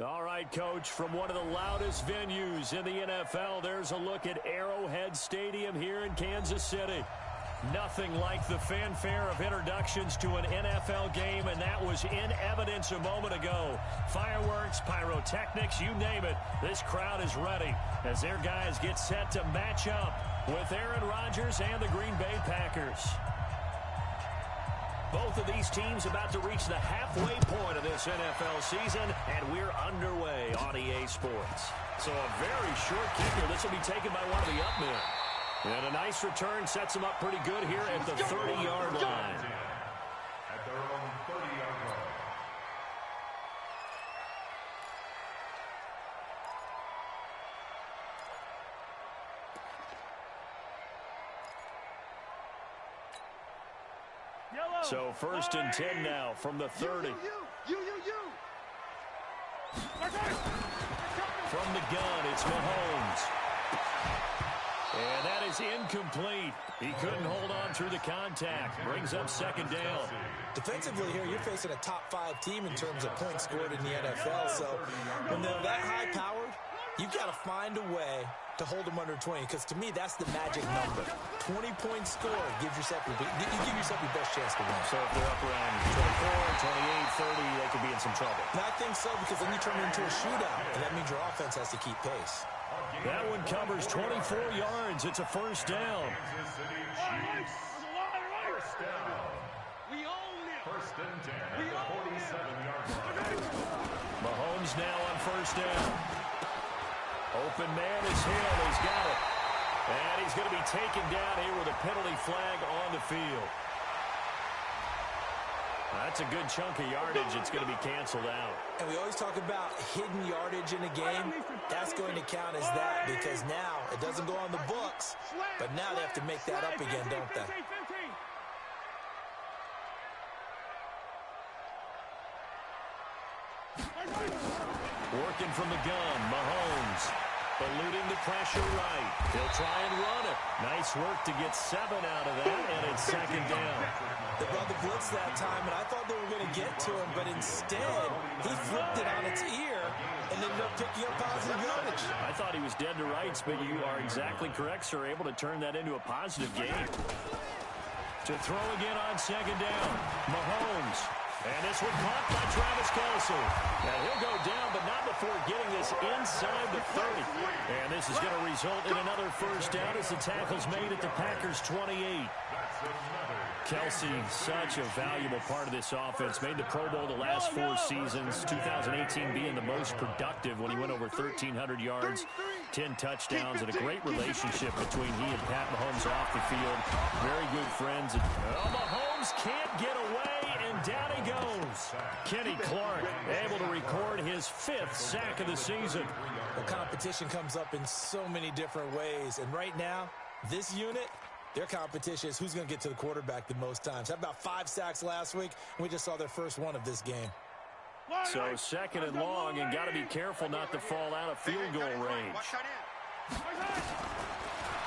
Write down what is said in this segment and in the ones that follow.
All right, Coach, from one of the loudest venues in the NFL, there's a look at Arrowhead Stadium here in Kansas City. Nothing like the fanfare of introductions to an NFL game, and that was in evidence a moment ago. Fireworks, pyrotechnics, you name it. This crowd is ready as their guys get set to match up with Aaron Rodgers and the Green Bay Packers. Both of these teams about to reach the halfway point of this NFL season, and we're underway on EA Sports. So a very short kicker. This will be taken by one of the up men. And a nice return sets him up pretty good here at the 30-yard line. At their own 30-yard line. So first and 10 now from the 30. From the gun, it's Mahomes. And that is incomplete. He couldn't hold on through the contact. Brings up second down. Defensively here, you're facing a top-5 team in terms of points scored in the NFL. So when they're that high-powered, you've got to find a way to hold them under 20, because to me, that's the magic number. 20-point score gives yourself you give yourself your best chance to win. So if they're up around 24, 28, 30, they could be in some trouble. And I think so, because then you turn it into a shootout, and that means your offense has to keep pace. That one covers 24 yards. It's a first down. Kansas City Chiefs. First down. First and 10 at the 47-yard line. Mahomes now on first down. Open man is Hill. He's got it. And he's going to be taken down here with a penalty flag on the field. That's a good chunk of yardage. It's going to be canceled out. And we always talk about hidden yardage in a game. That's going to count as that, because now it doesn't go on the books, but now they have to make that up again, don't they? Working from the gun, Mahomes. Eluding the pressure right. He'll try and run it. Nice work to get 7 out of that, and it's second down. They brought the blitz that time, and I thought they were going to get to him, but instead, he flipped it on its ear and ended up picking up positive yardage. I thought he was dead to rights, but you are exactly correct, sir. Able to turn that into a positive gain. To throw again on second down, Mahomes. And this one caught by Travis Kelce. Now he'll go down, but not before getting this inside the 30. And this is going to result in another first down as the tackle's made at the Packers' 28. Kelce, such a valuable part of this offense. Made the Pro Bowl the last 4 seasons. 2018 being the most productive when he went over 1,300 yards, 10 touchdowns, and a great relationship between he and Pat Mahomes off the field. Very good friends. Mahomes can't get away, and down he goes. Kenny Clark able to record his 5th sack of the season. The competition comes up in so many different ways, and right now, this unit, their competition is who's going to get to the quarterback the most times. Had about 5 sacks last week, and we just saw their first one of this game. So second and long, and got to be careful not to fall out of field goal range.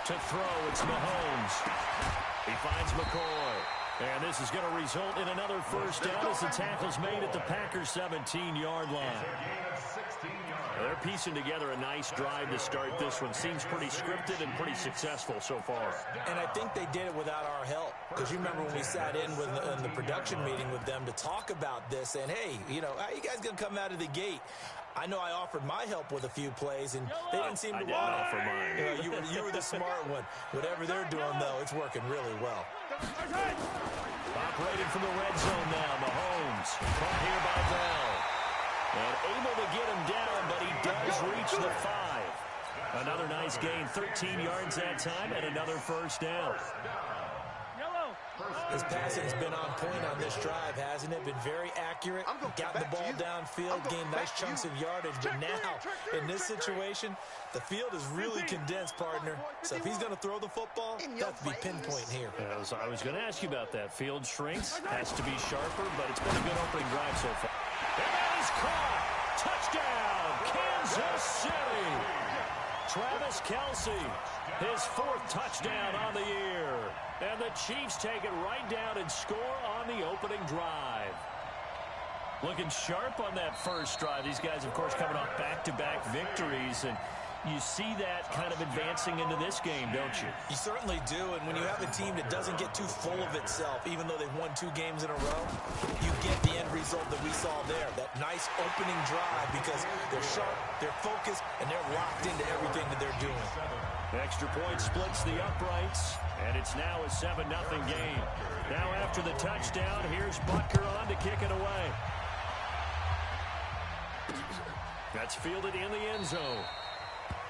To throw, it's Mahomes. He finds McCoy. And this is going to result in another first down as the tackle's made at the Packers' 17-yard line. They're piecing together a nice drive to start this one. Seems pretty scripted and pretty successful so far. And I think they did it without our help. Because you remember when we sat in the production meeting with them to talk about this, and hey, you know, how you guys going to come out of the gate? I know I offered my help with a few plays, and they didn't seem to want it. I didn't offer mine. You know, you were the smart one. Whatever they're doing, though, it's working really well. Operating from the red zone now, Mahomes. Caught here by Bell. And able to get him down, but he does reach the 5. Another nice gain, 13 yards that time, and another first down. His passing's been on point on this drive, hasn't it? Been very accurate, gotten the ball downfield, gained nice chunks of yardage. But now, in this situation, the field is really condensed, partner. So if he's going to throw the football, that's to be pinpoint here. I was going to ask you about that. Field shrinks, has to be sharper, but it's been a good opening drive so far. And that is caught! Touchdown, Kansas City! Travis Kelce, his 4th touchdown on the year. And the Chiefs take it right down and score on the opening drive. Looking sharp on that first drive. These guys, of course, coming off back-to-back victories, and you see that kind of advancing into this game, don't you? You certainly do, and when you have a team that doesn't get too full of itself, even though they've won 2 games in a row, you get the end result that we saw there, that nice opening drive, because they're sharp, they're focused, and they're locked into everything that they're doing. Extra point splits the uprights, and it's now a 7-0 game. Now after the touchdown, here's Butker on to kick it away. That's fielded in the end zone.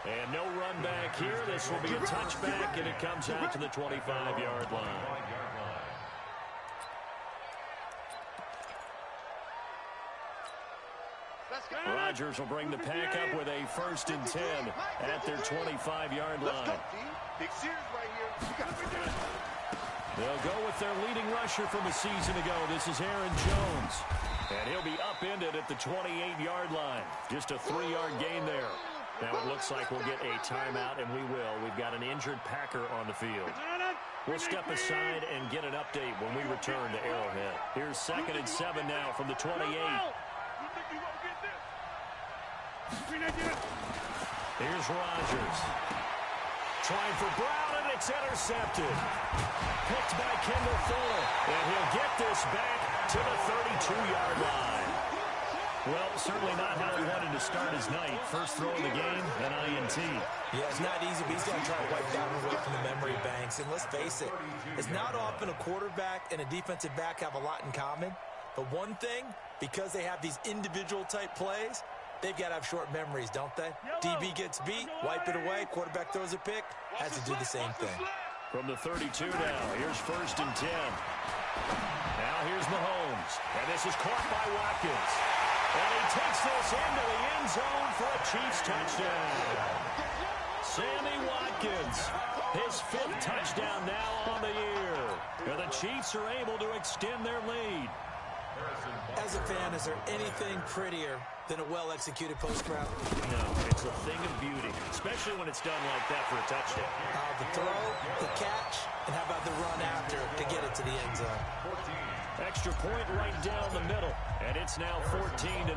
And no run back here. This will be a touchback, and it comes out to the 25-yard line. Rodgers will bring the pack up with a 1st and 10 at their 25-yard line. They'll go with their leading rusher from a season ago. This is Aaron Jones. And he'll be upended at the 28-yard line. Just a 3-yard gain there. Now it looks like we'll get a timeout, and we will. We've got an injured Packer on the field. We'll step aside and get an update when we return to Arrowhead. Here's 2nd and 7 now from the 28. Here's Rodgers. Trying for Brown, and it's intercepted. Picked by Kendall Fuller. And he'll get this back to the 32-yard line. Well, certainly not how he wanted to start his night. First throw of the game, an INT. Yeah, it's not easy, but he's going to try to wipe that one away from the memory banks. And let's face it, it's not often a quarterback and a defensive back have a lot in common. But one thing, because they have these individual-type plays, they've got to have short memories, don't they? DB gets beat, wipe it away, quarterback throws a pick, has to do the same thing. From the 32 now, here's 1st and 10. Now here's Mahomes, and this is caught by Watkins. And he takes this into the end zone for a Chiefs touchdown. Sammy Watkins, his 5th touchdown now on the year. And the Chiefs are able to extend their lead. As a fan, is there anything prettier than a well-executed post route? No, it's a thing of beauty, especially when it's done like that for a touchdown. The throw, the catch, and how about the run after to get it to the end zone? Extra point right down the middle, and it's now 14-0.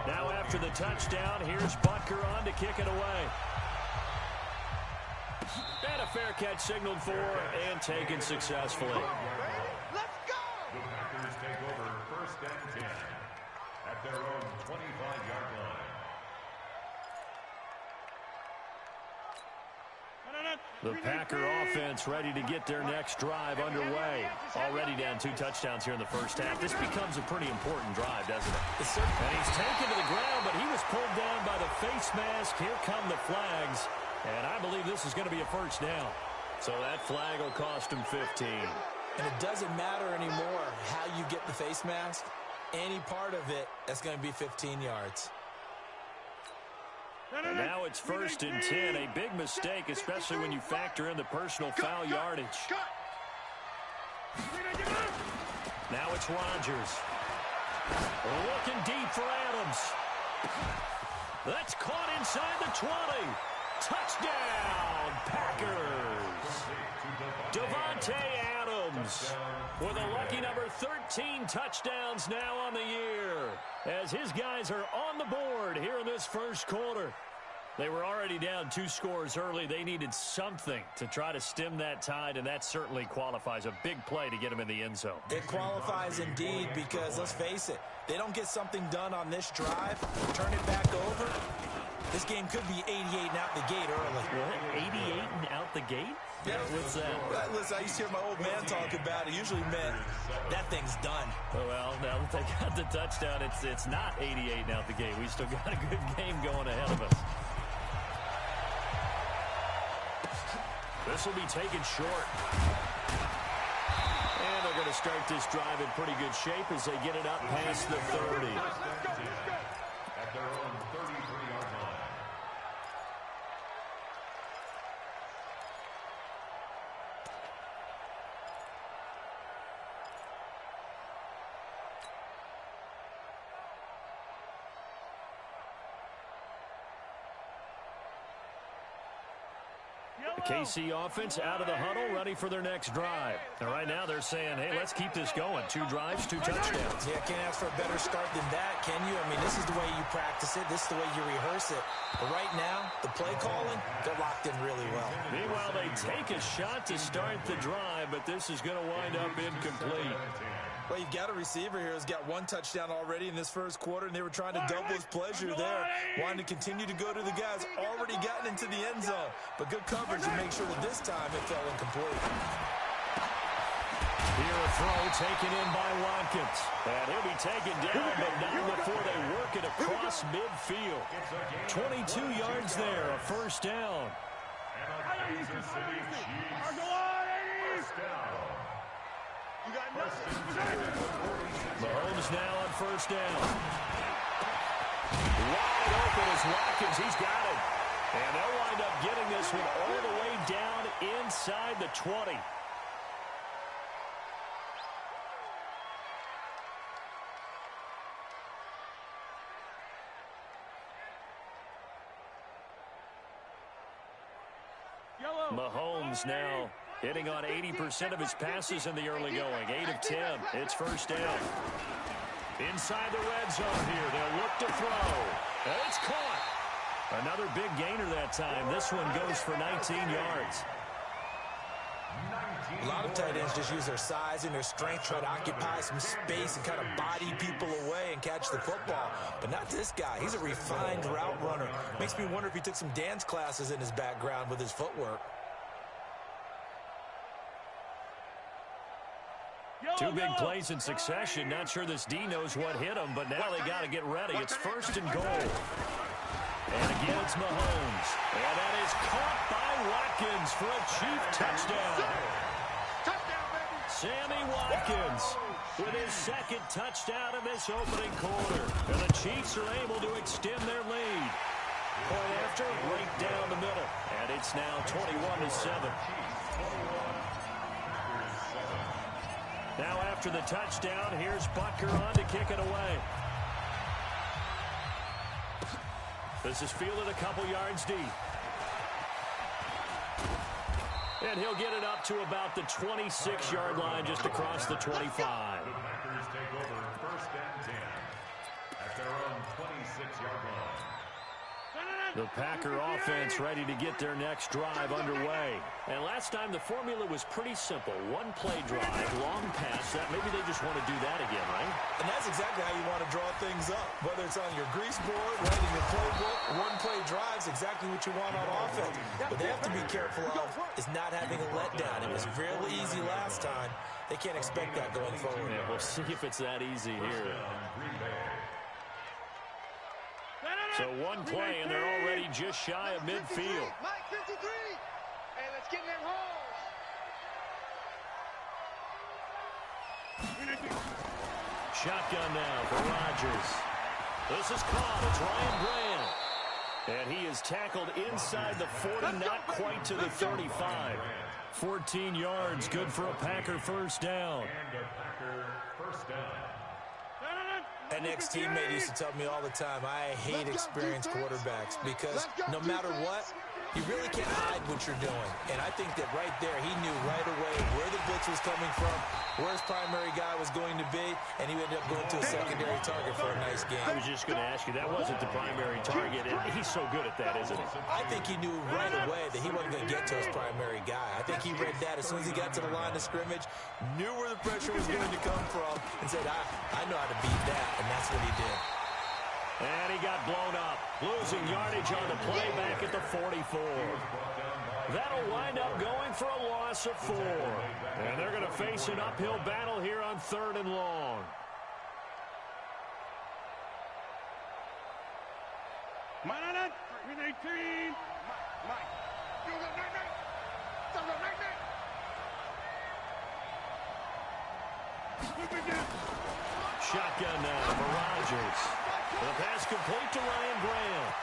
Now after the touchdown, here's Butker on to kick it away. And a fair catch signaled for and taken successfully. Let's go! The Packers take over 1st and 10 at their own 25-yard line. The Packer offense ready to get their next drive underway. Already down 2 touchdowns here in the first half. This becomes a pretty important drive, doesn't it? And he's taken to the ground, but he was pulled down by the face mask. Here come the flags, and I believe this is going to be a 1st down. So that flag will cost him 15. And it doesn't matter anymore how you get the face mask. Any part of it, that's going to be 15 yards. And now it's 1st and 10. A big mistake, especially when you factor in the personal foul yardage. Now it's Rodgers. Looking deep for Adams. That's caught inside the 20. Touchdown, Packers. Davante Adams with a lucky number 13 touchdowns now on the year, as his guys are on the board here in this first quarter. They were already down 2 scores early. They needed something to try to stem that tide, and that certainly qualifies. A big play to get him in the end zone. It qualifies indeed, because let's face it, they don't get something done on this drive, turn it back over, this game could be 88 and out the gate early. What? 88 and out the gate? Yeah. What's that? Listen, I used to hear my old man talk about it. Usually meant that thing's done. Well, now that they got the touchdown, it's not 88 and out the gate. We still got a good game going ahead of us. This will be taken short. And they're going to start this drive in pretty good shape as they get it up past the 30. At their own 33-yard line. The KC offense out of the huddle, ready for their next drive. And right now they're saying, hey, let's keep this going. 2 drives, 2 touchdowns. Yeah, can't ask for a better start than that, can you? I mean, this is the way you practice it. This is the way you rehearse it. But right now, the play calling, they're locked in really well. Meanwhile, they take a shot to start the drive, but this is going to wind up incomplete. Well, you've got a receiver here who's got 1 touchdown already in this first quarter, and they were trying to double his pleasure there, wanting to continue to go to the guys already gotten into the end zone. But good coverage to make sure that this time it fell incomplete. Here a throw taken in by Watkins. And he'll be taken down, but not before they work it across midfield. 22 yards there, a first down. Mahomes now on first down. Wide open is Watkins. He's got it. And they'll wind up getting this one all the way down inside the 20. Mahomes now hitting on 80% of his passes in the early going. 8 of 10. It's first down. Inside the red zone here. They'll look to throw. And it's caught. Another big gainer that time. This one goes for 19 yards. A lot of tight ends just use their size and their strength, try to occupy some space and kind of body people away and catch the football. But not this guy. He's a refined route runner. Makes me wonder if he took some dance classes in his background with his footwork. 2 big plays in succession. Not sure this D knows what hit him, but now they got to get ready. It's first and goal. And again, it's Mahomes. And that is caught by Watkins for a Chief touchdown. Sammy Watkins with his 2nd touchdown in this opening quarter. And the Chiefs are able to extend their lead. Point after, right down the middle. And it's now 21-7. Now after the touchdown, here's Butker on to kick it away. This is fielded a couple yards deep. And he'll get it up to about the 26-yard line just across the 25. The Packers take over first and 10 at their own 26-yard line. The Packer offense ready to get their next drive underway. And last time the formula was pretty simple. 1-play drive, long pass. That maybe they just want to do that again, right? And that's exactly how you want to draw things up. Whether it's on your grease board, writing your playbook, 1-play drives, exactly what you want on offense. What they have to be careful of is not having a letdown. It was really easy last time. They can't expect that going forward. Yeah, we'll see if it's that easy here. So 1 play, and they're already just shy of midfield. Mike 53. Hey, let's get in them holes. Shotgun now for Rodgers. This is caught. It's Ryan Grant. And he is tackled inside the 40, not quite to the 35. 14 yards, good for a Packer first down. And a Packer first down. An ex-teammate used to tell me all the time, I hate experienced quarterbacks because no matter what, you really can't hide what you're doing. And I think that right there, he knew right away where the blitz was coming from, where his primary guy was going to be, and he ended up going to a secondary target for a nice game. I was just going to ask you, that wasn't the primary target. He's so good at that, isn't he? I think he knew right away that he wasn't going to get to his primary guy. I think he read that as soon as he got to the line of scrimmage, knew where the pressure was going to come from, and said, I know how to beat that, and that's what he did. And he got blown up, losing yardage on the play back at the 44. That'll wind up going for a loss of 4. And they're going to face an uphill battle here on 3rd and long. Mike, 18. Mike. Shotgun now for Rodgers. The pass complete to Ryan Grant.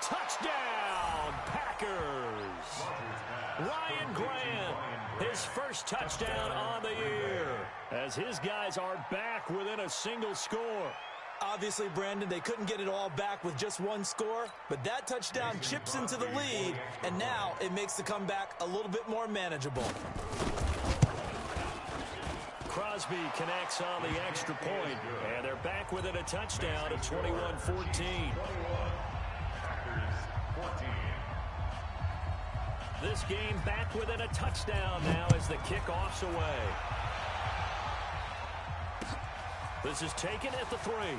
Touchdown, Packers. Ryan Grant, his first touchdown on the year, as his guys are back within a single score. Obviously, Brandon, they couldn't get it all back with just one score, but that touchdown chips into the lead, and now it makes the comeback a little bit more manageable. Crosby connects on the extra point, and they're back within a touchdown at 21-14. This game back within a touchdown now as the kickoff's away. This is taken at the 3. And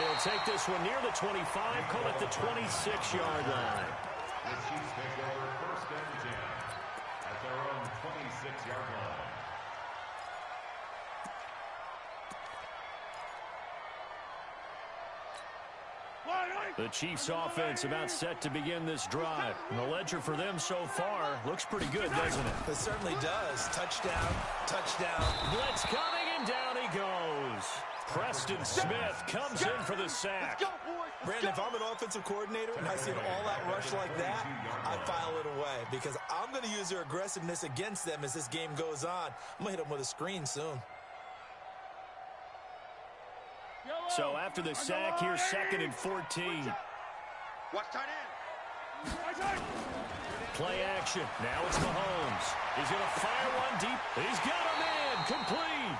he'll take this one near the 25, call it the 26-yard line. The Chiefs take over 1st and 10 at their own 26-yard line. The Chiefs offense about set to begin this drive. And the ledger for them so far looks pretty good, doesn't it? It certainly does. Touchdown, touchdown. Blitz coming, and down he goes. Preston Smith comes in for the sack. Brandon, if I'm an offensive coordinator and I see an all-out rush like that, I file it away because I'm going to use their aggressiveness against them as this game goes on. I'm going to hit them with a screen soon. So after the sack, here's 2nd and 14. Watch tight end. Play action. Now it's Mahomes. He's going to fire one deep. He's got him in. Complete.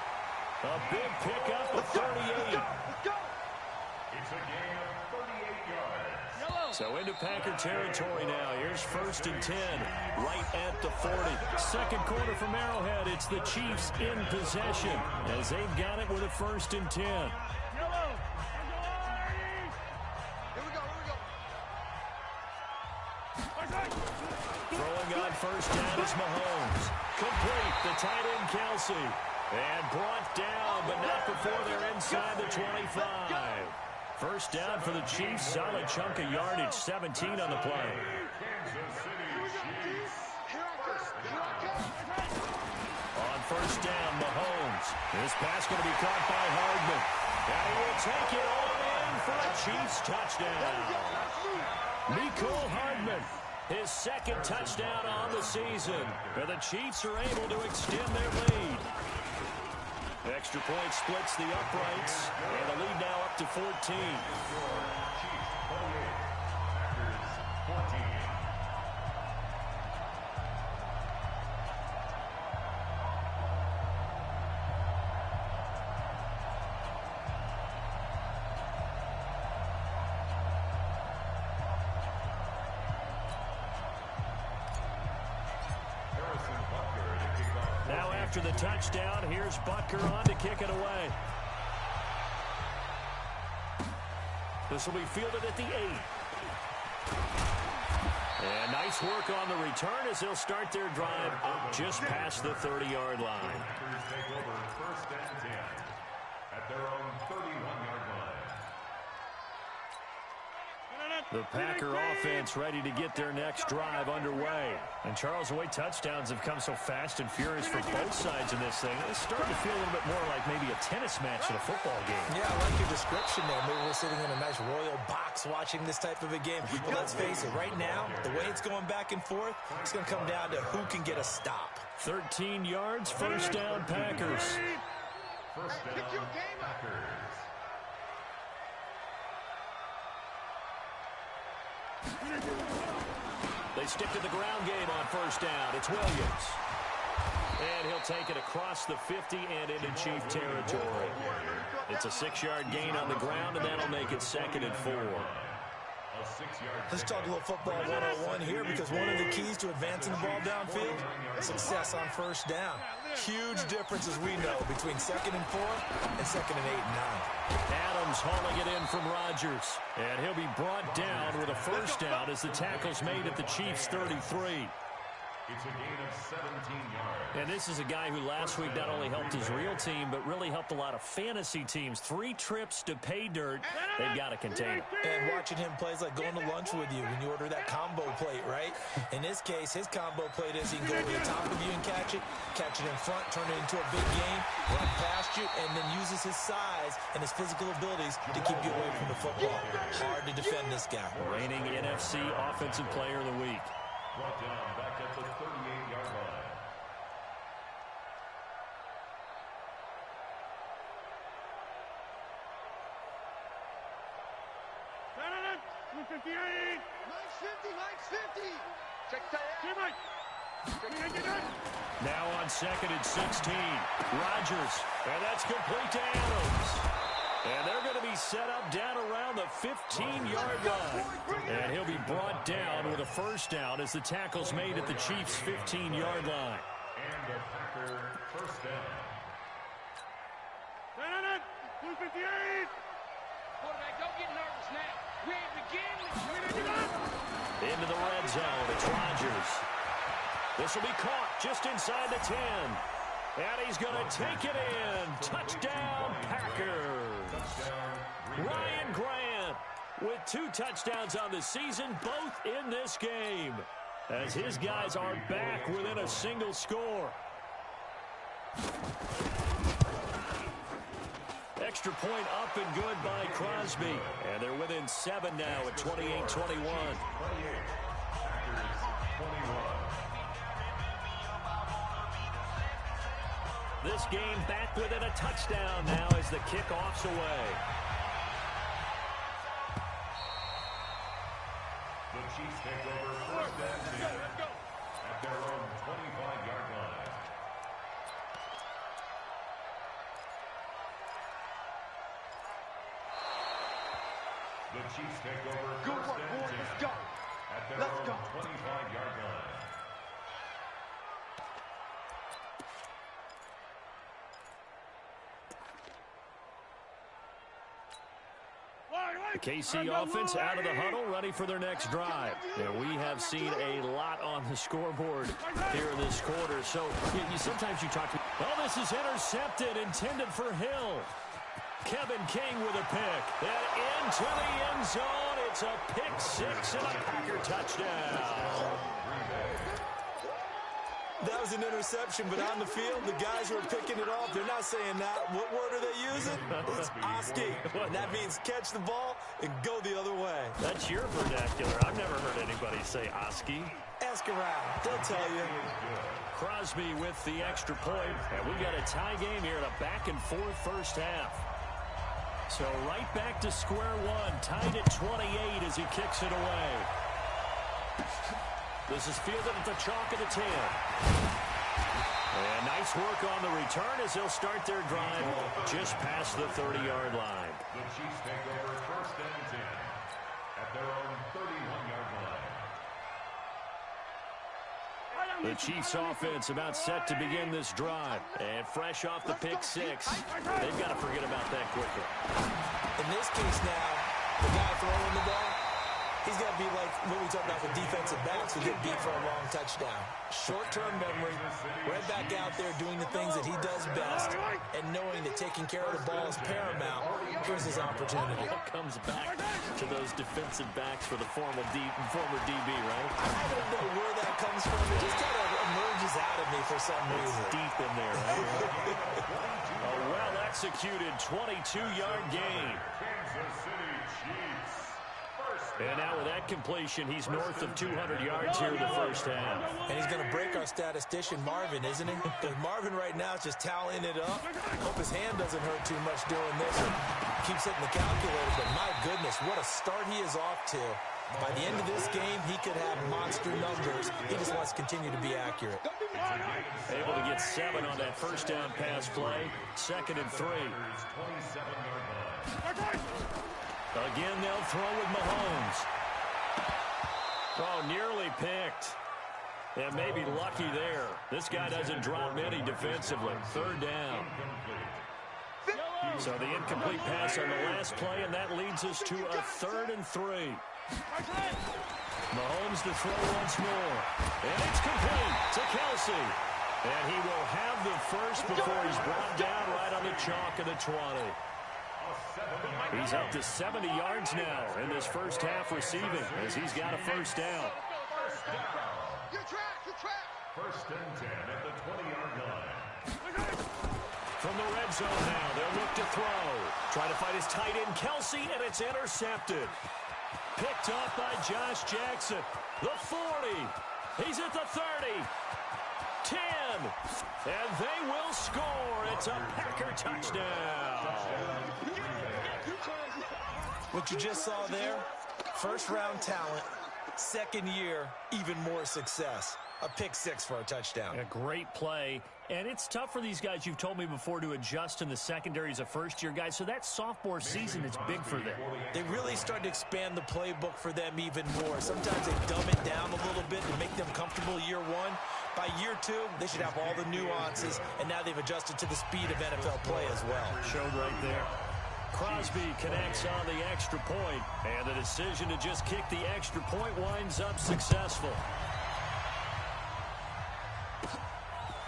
A big pickup of 38. Let's go. It's a gain of 38 yards. So into Packer territory now. Here's 1st and 10, right at the 40. Second quarter from Arrowhead. It's the Chiefs in possession as they've got it with a 1st and 10. Throwing on 1st down is Mahomes. Complete, the tight end Kelsey. And brought down, but not before they're inside the 25. 1st down for the Chiefs. Solid chunk of yardage, 17 on the play. Kansas City Chiefs. On 1st down, Mahomes. This pass going to be caught by Hardman. And he will take it all in for a Chiefs touchdown. Mecole Hardman, his 2nd touchdown on the season. And the Chiefs are able to extend their lead. Extra point splits the uprights, and the lead now up to 14. Chiefs 28, Packers 14. Now after the touchdown, here's Butker on to kick it away. This will be fielded at the 8. And nice work on the return as they'll start their drive just past the 30-yard line. Packers take over 1st and 10 at their own 31-yard line. The Packer offense ready to get their next drive underway. And Charles, the way touchdowns have come so fast and furious for both sides in this thing, it's starting to feel a little bit more like maybe a tennis match in a football game. Yeah, I like your description there. Maybe we're sitting in a nice royal box watching this type of a game. But let's face it, right now, the way it's going back and forth, it's going to come down to who can get a stop. 13 yards, 1st down Packers. 1st down Packers. They stick to the ground game on 1st down. It's Williams. And he'll take it across the 50 and into Chief territory. It's a 6-yard gain on the ground, and that'll make it 2nd and 4. Let's talk a little football 101 here because one of the keys to advancing the ball downfield, success on 1st down. Huge difference, as we know, between 2nd and 4 and 2nd and 8 and 9. Adams hauling it in from Rodgers. And he'll be brought down with a 1st down as the tackle's made at the Chiefs' 33. It's a gain of 17 yards. And this is a guy who last week not only helped his real team, but really helped a lot of fantasy teams. 3 trips to pay dirt. They've got to contain him. And watching him play is like going to lunch with you when you order that combo plate, right? In this case, his combo plate is he can go over the top of you and catch it in front, turn it into a big game, run past you, and then uses his size and his physical abilities to keep you away from the football. Hard to defend this guy. Reigning NFC Offensive Player of the Week. Brought down back at the 38-yard line. 458. Line's 50. Check that. Now on 2nd and 16. Rodgers. And that's complete to Adams. And they're going to be set up down around the 15-yard line. And he'll be brought down with a first down as the tackle's made at the Chiefs' 15-yard line. And the Packer first down. 258. Quarterback, don't get nervous now. We ain't beginning. Into the red zone. It's Rodgers. This will be caught just inside the 10. And he's going to take it in. Touchdown, Packers. Ryan Grant with 2 touchdowns on the season, both in this game, as his guys are back within a single score. Extra point up and good by Crosby. And they're within 7 now at 28-21. This game back within a touchdown now as the kickoff's away. The Chiefs take over first and 10 at their own 25-yard line. The Chiefs take over first and 10 at their own 25-yard line. The KC offense out of the huddle, ready for their next drive. And we have seen a lot on the scoreboard here in this quarter. So sometimes you talk to... Oh, this is intercepted, intended for Hill. Kevin King with a pick. And into the end zone. It's a pick 6 and a Packer touchdown. That was an interception, but on the field, the guys who are picking it off, they're not saying that. What word are they using? It's Oski. And that means catch the ball and go the other way. That's your vernacular. I've never heard anybody say Oski. Ask around. They'll tell you. Crosby with the extra point. And we've got a tie game here in a back-and-forth first half. So right back to square one. Tied at 28 as he kicks it away. This is fielded at the chalk of the 10. And nice work on the return as they'll start their drive just past the 30-yard line. The Chiefs take over first and 10 at their own 31-yard line. The Chiefs offense about set to begin this drive. And fresh off the pick 6. They've got to forget about that quickly. In this case now, the guy throwing the ball, he's got to be like when we talk about the defensive backs who get beat for a long touchdown. Short-term memory, right back out there doing the things that he does best, and knowing that taking care of the ball is paramount. Here's his opportunity. It comes back to those defensive backs for the former DB, right? I don't know where that comes from. It just kind of emerges out of me for some reason. It's deep in there, right? A well-executed 22-yard gain. Kansas City Chiefs. And now with that completion, he's north of 200 yards here in the first half. And he's going to break our statistician, Marvin, isn't he? Because Marvin right now is just tallying it up. Hope his hand doesn't hurt too much doing this. Or keeps hitting the calculator. But my goodness, what a start he is off to. By the end of this game, he could have monster numbers. He just wants to continue to be accurate. Able to get 7 on that first down pass play. 2nd and 3. 27-yard line. Again, they'll throw with Mahomes. Oh, nearly picked. And maybe lucky there. This guy doesn't drop many defensively. 3rd down. So the incomplete pass on the last play, and that leads us to a 3rd and 3. Mahomes to throw once more. And it's complete to Kelsey. And he will have the first before he's brought down right on the chalk of the 20. He's up to 70 yards now in this first half receiving as he's got a first down. Your track. First and 10 at the 20-yard line. From the red zone now, they'll look to throw. Trying to fight his tight end, Kelsey, and it's intercepted. Picked up by Josh Jackson. The 40. He's at the 30. 10. And they will score. It's a Packer touchdown. What you just saw there, First-round talent, second year, even more success. A pick six for a touchdown. A great play. And it's tough for these guys, you've told me before, to adjust in the secondary as a first-year guy. So that sophomore season is big for them. They really start to expand the playbook for them even more. Sometimes they dumb it down a little bit to make them comfortable year one. By year two, they should have all the nuances, and now they've adjusted to the speed of NFL play as well. Showed right there. Crosby connects on the extra point, and the decision to just kick the extra point winds up successful.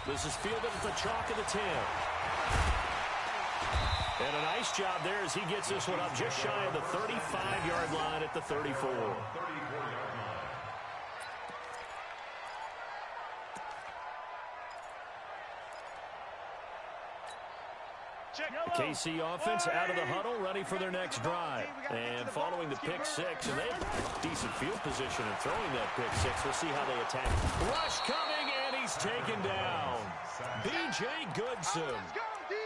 This is fielded at the chalk of the 10. And a nice job there as he gets this one up just shy of the 35-yard line at the 34. KC offense out of the huddle, ready for their next drive. And following the pick six, and they have decent field position in throwing that pick six. We'll see how they attack. Rush coming, and he's taken down. B.J. Goodson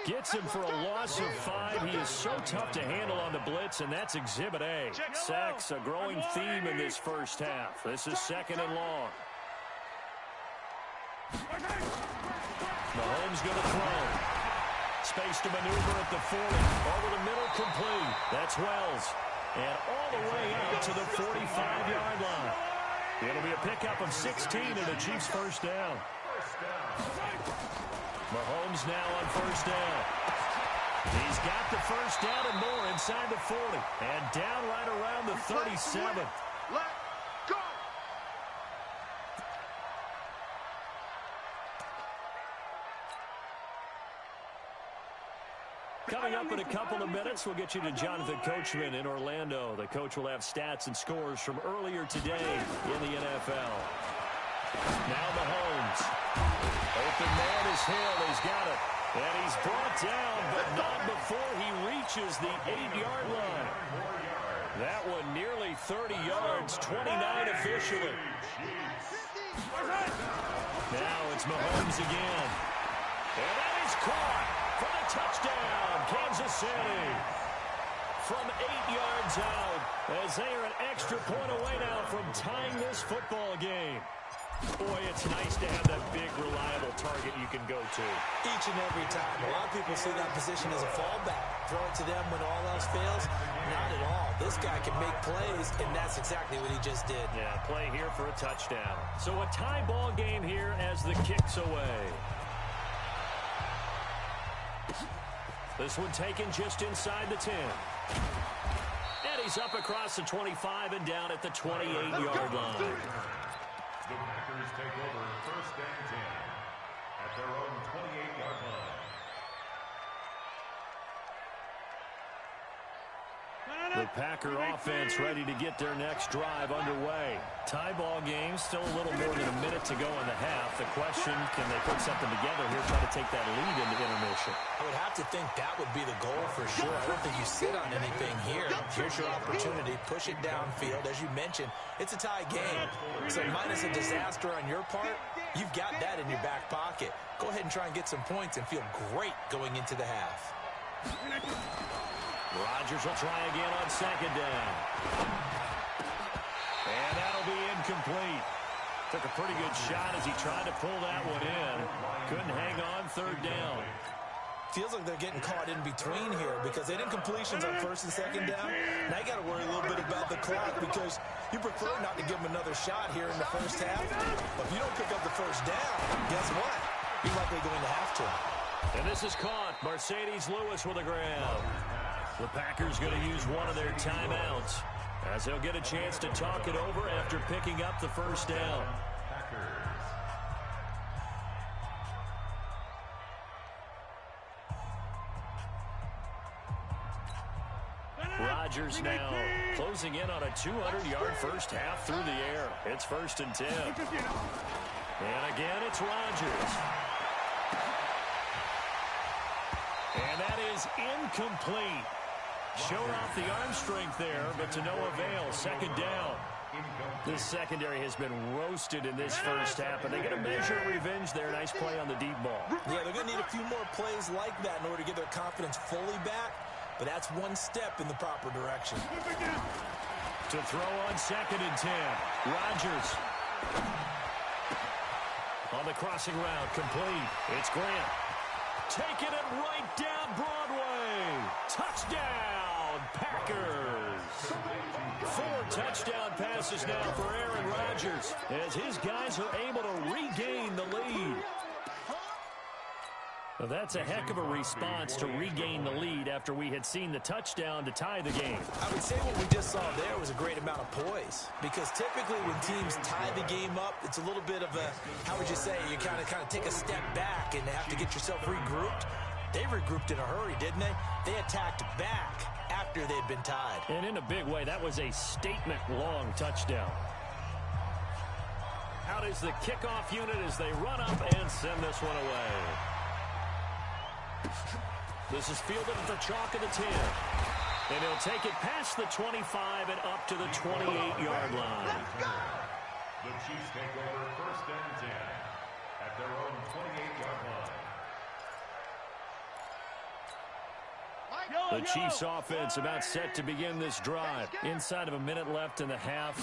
gets him for a loss of 5. He is so tough to handle on the blitz, and that's Exhibit A. Sacks, a growing theme in this first half. This is second and long. Mahomes going to throw. Space to maneuver at the 40. Over the middle, complete. That's Wells. And all the way out to the 45-yard line. It'll be a pickup of 16 and the Chiefs' first down. Mahomes now on first down. He's got the first down and more inside the 40. And down right around the 37. Coming up in a couple of minutes, we'll get you to Jonathan Coachman in Orlando. The coach will have stats and scores from earlier today in the NFL. Now Mahomes. Open man is Hill. He's got it. And he's brought down, but not before he reaches the 8-yard line. That one nearly 30 yards, 29 officially. Now it's Mahomes again. And that is caught for the touchdown, Kansas City. From 8 yards out, as they are an extra point away now from tying this football game. Boy, it's nice to have that big, reliable target you can go to. Each and every time. A lot of people see that position as a fallback. Throw it to them when all else fails. Not at all. This guy can make plays, and that's exactly what he just did. Yeah, play here for a touchdown. So a tie ball game here as the kick's away. This one taken just inside the 10. And he's up across the 25 and down at the 28-yard line. The Packers take over first and 10 at their own 28-yard line. The Packer offense ready to get their next drive underway. Tie ball game, still a little more than a minute to go in the half. The question, can they put something together here, try to take that lead into intermission? I would have to think that would be the goal for sure. I don't think you sit on anything here. Here's your opportunity. Push it downfield. As you mentioned, it's a tie game. So minus a disaster on your part, you've got that in your back pocket. Go ahead and try and get some points and feel great going into the half. Rodgers will try again on second down. And that'll be incomplete. Took a pretty good shot as he tried to pull that one in. Couldn't hang on third down. Feels like they're getting caught in between here because they did incompletions on first and second down. Now you got to worry a little bit about the clock because you prefer not to give them another shot here in the first half. But if you don't pick up the first down, guess what? You're likely going to have to. And this is caught. Mercedes Lewis with a grab. The Packers going to use one of their timeouts as they'll get a chance to talk it over after picking up the first down. Rodgers now closing in on a 200-yard first half through the air. It's first and 10. And again, it's Rodgers. And that is incomplete. Showed off the arm strength there, but to no avail. Second down. This secondary has been roasted in this first half, and they're going to measure revenge there. Nice play on the deep ball. Yeah, they're going to need a few more plays like that in order to get their confidence fully back, but that's one step in the proper direction. To throw on 2nd and 10. Rodgers. On the crossing route, complete. It's Grant. Taking it right down Broadway. Touchdown, Packers. 4 touchdown passes now for Aaron Rodgers as his guys are able to regain the lead. Well, that's a heck of a response to regain the lead after we had seen the touchdown to tie the game. I would say what we just saw there was a great amount of poise, because typically when teams tie the game up, it's a little bit of a, how would you say, you kind of take a step back and have to get yourself regrouped. They regrouped in a hurry, didn't they? They attacked back after they'd been tied. And in a big way, that was a statement-long touchdown. Out is the kickoff unit as they run up and send this one away. This is fielded at the chalk of the 10. And he'll take it past the 25 and up to the 28-yard line. The Chiefs take over 1st and 10 at their own 28-yard line. The Chiefs offense about set to begin this drive. Inside of a minute left in the half.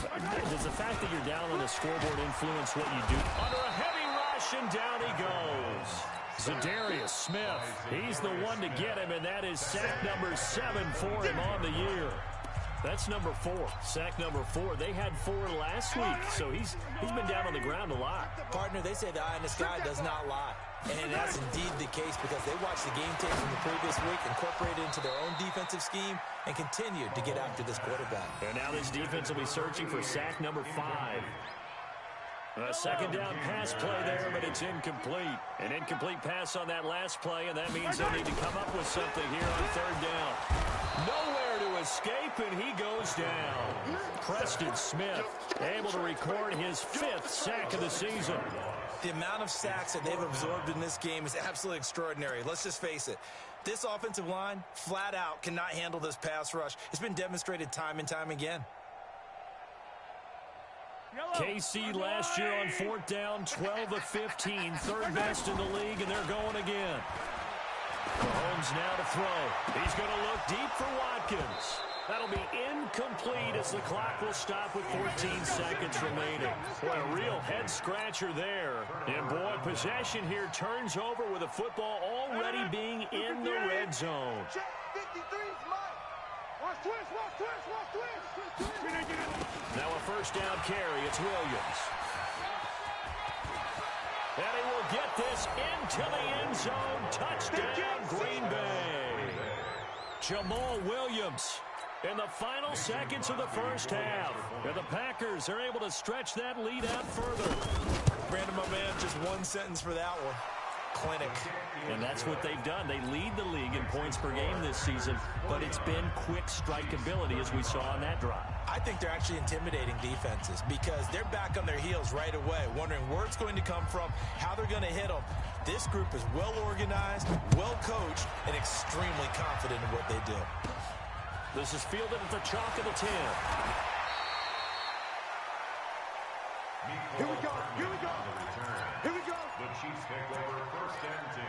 Does the fact that you're down on the scoreboard influence what you do? Under a heavy rush, and down he goes. Zadarius Smith, he's the one to get him, and that is sack number 7 for him on the year. That's number 4, sack number 4. They had 4 last week, so he's been down on the ground a lot. Partner, they say the eye in the sky does not lie. And that's indeed the case, because they watched the game tape from the previous week, incorporated it into their own defensive scheme, and continued to get after this quarterback. And now this defense will be searching for sack number 5. A 2nd down pass play there, but it's incomplete. An incomplete pass on that last play, and that means they'll need to come up with something here on 3rd down. Nowhere to escape, and he goes down. Preston Smith able to record his 5th sack of the season. The amount of sacks that they've absorbed in this game is absolutely extraordinary. Let's just face it. This offensive line, flat out, cannot handle this pass rush. It's been demonstrated time and time again. KC last year on 4th down, 12 of 15, 3rd best in the league, and they're going again. Mahomes now to throw. He's going to look deep for Watkins. That'll be incomplete as the clock will stop with 14 seconds remaining. Boy, a real head-scratcher there. And, boy, possession here turns over with the football already being in the red zone. Check 53's mine. Watch twist, watch twist, watch twist. Now a 1st down carry. It's Williams. And he will get this into the end zone. Touchdown, Green Bay. Jamal Williams in the final seconds of the 1st half. And the Packers are able to stretch that lead out further. Brandon, my man, just one sentence for that one. Clinic. And that's what they've done. They lead the league in points per game this season, but it's been quick strike ability as we saw on that drive. I think they're actually intimidating defenses, because they're back on their heels right away, wondering where it's going to come from, how they're going to hit them. This group is well organized, well coached, and extremely confident in what they do. This is fielded at the chalk of the 10. Here we go, here we go, here we go. The Chiefs take over 1st and 10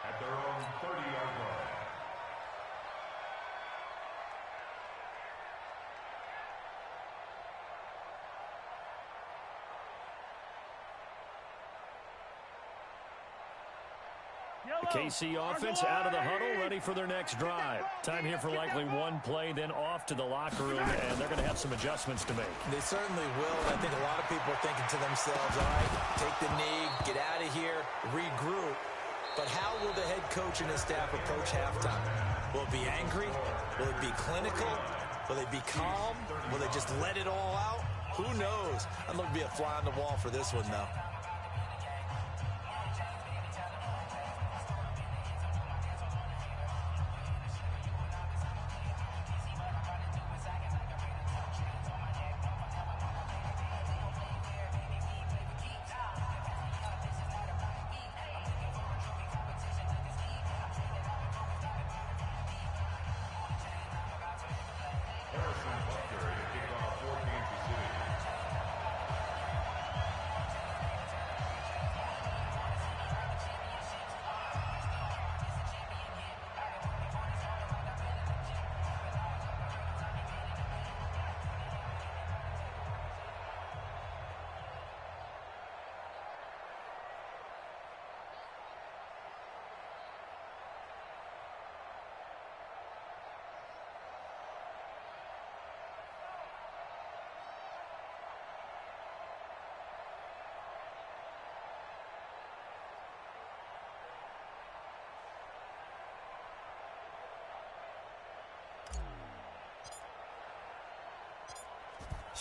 at their own 30-yard line. The KC offense out of the huddle, ready for their next drive. Time here for likely one play, then off to the locker room, and they're going to have some adjustments to make. They certainly will, and I think a lot of people are thinking to themselves, all right, take the knee, get out of here, regroup. But how will the head coach and his staff approach halftime? Will it be angry? Will it be clinical? Will they be calm? Will they just let it all out? Who knows? I'd love to be a fly on the wall for this one, though.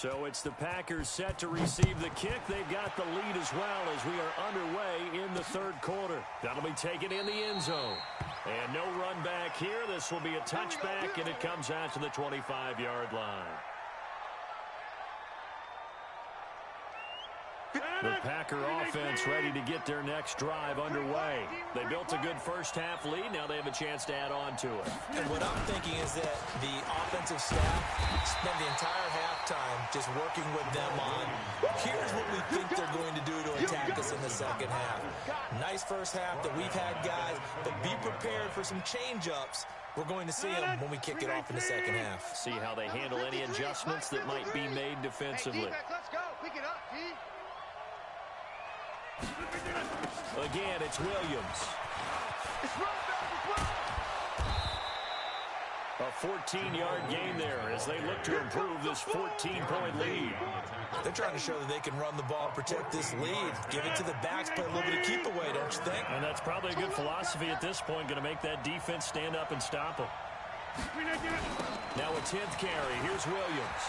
So it's the Packers set to receive the kick. They've got the lead as well as we are underway in the third quarter. That'll be taken in the end zone. And no run back here. This will be a touchback, and it comes out to the 25-yard line. The Packer offense ready to get their next drive underway. They built a good first-half lead. Now they have a chance to add on to it. And what I'm thinking is that the offensive staff spent the entire halftime just working with them on, here's what we think they're going to do to attack us in the second half. Nice first half that we've had, guys, but be prepared for some change-ups. We're going to see them when we kick it off in the second half. See how they handle any adjustments that might be made defensively. Hey, let's go. Pick it up, D. Again, it's Williams. It's run, baby, run. A 14-yard gain there as they look to improve this 14-point lead. They're trying to show that they can run the ball, protect this lead, give it to the backs, play a little bit of keep away, don't you think? And that's probably a good philosophy at this point, going to make that defense stand up and stop them. Now a 10th carry. Here's Williams.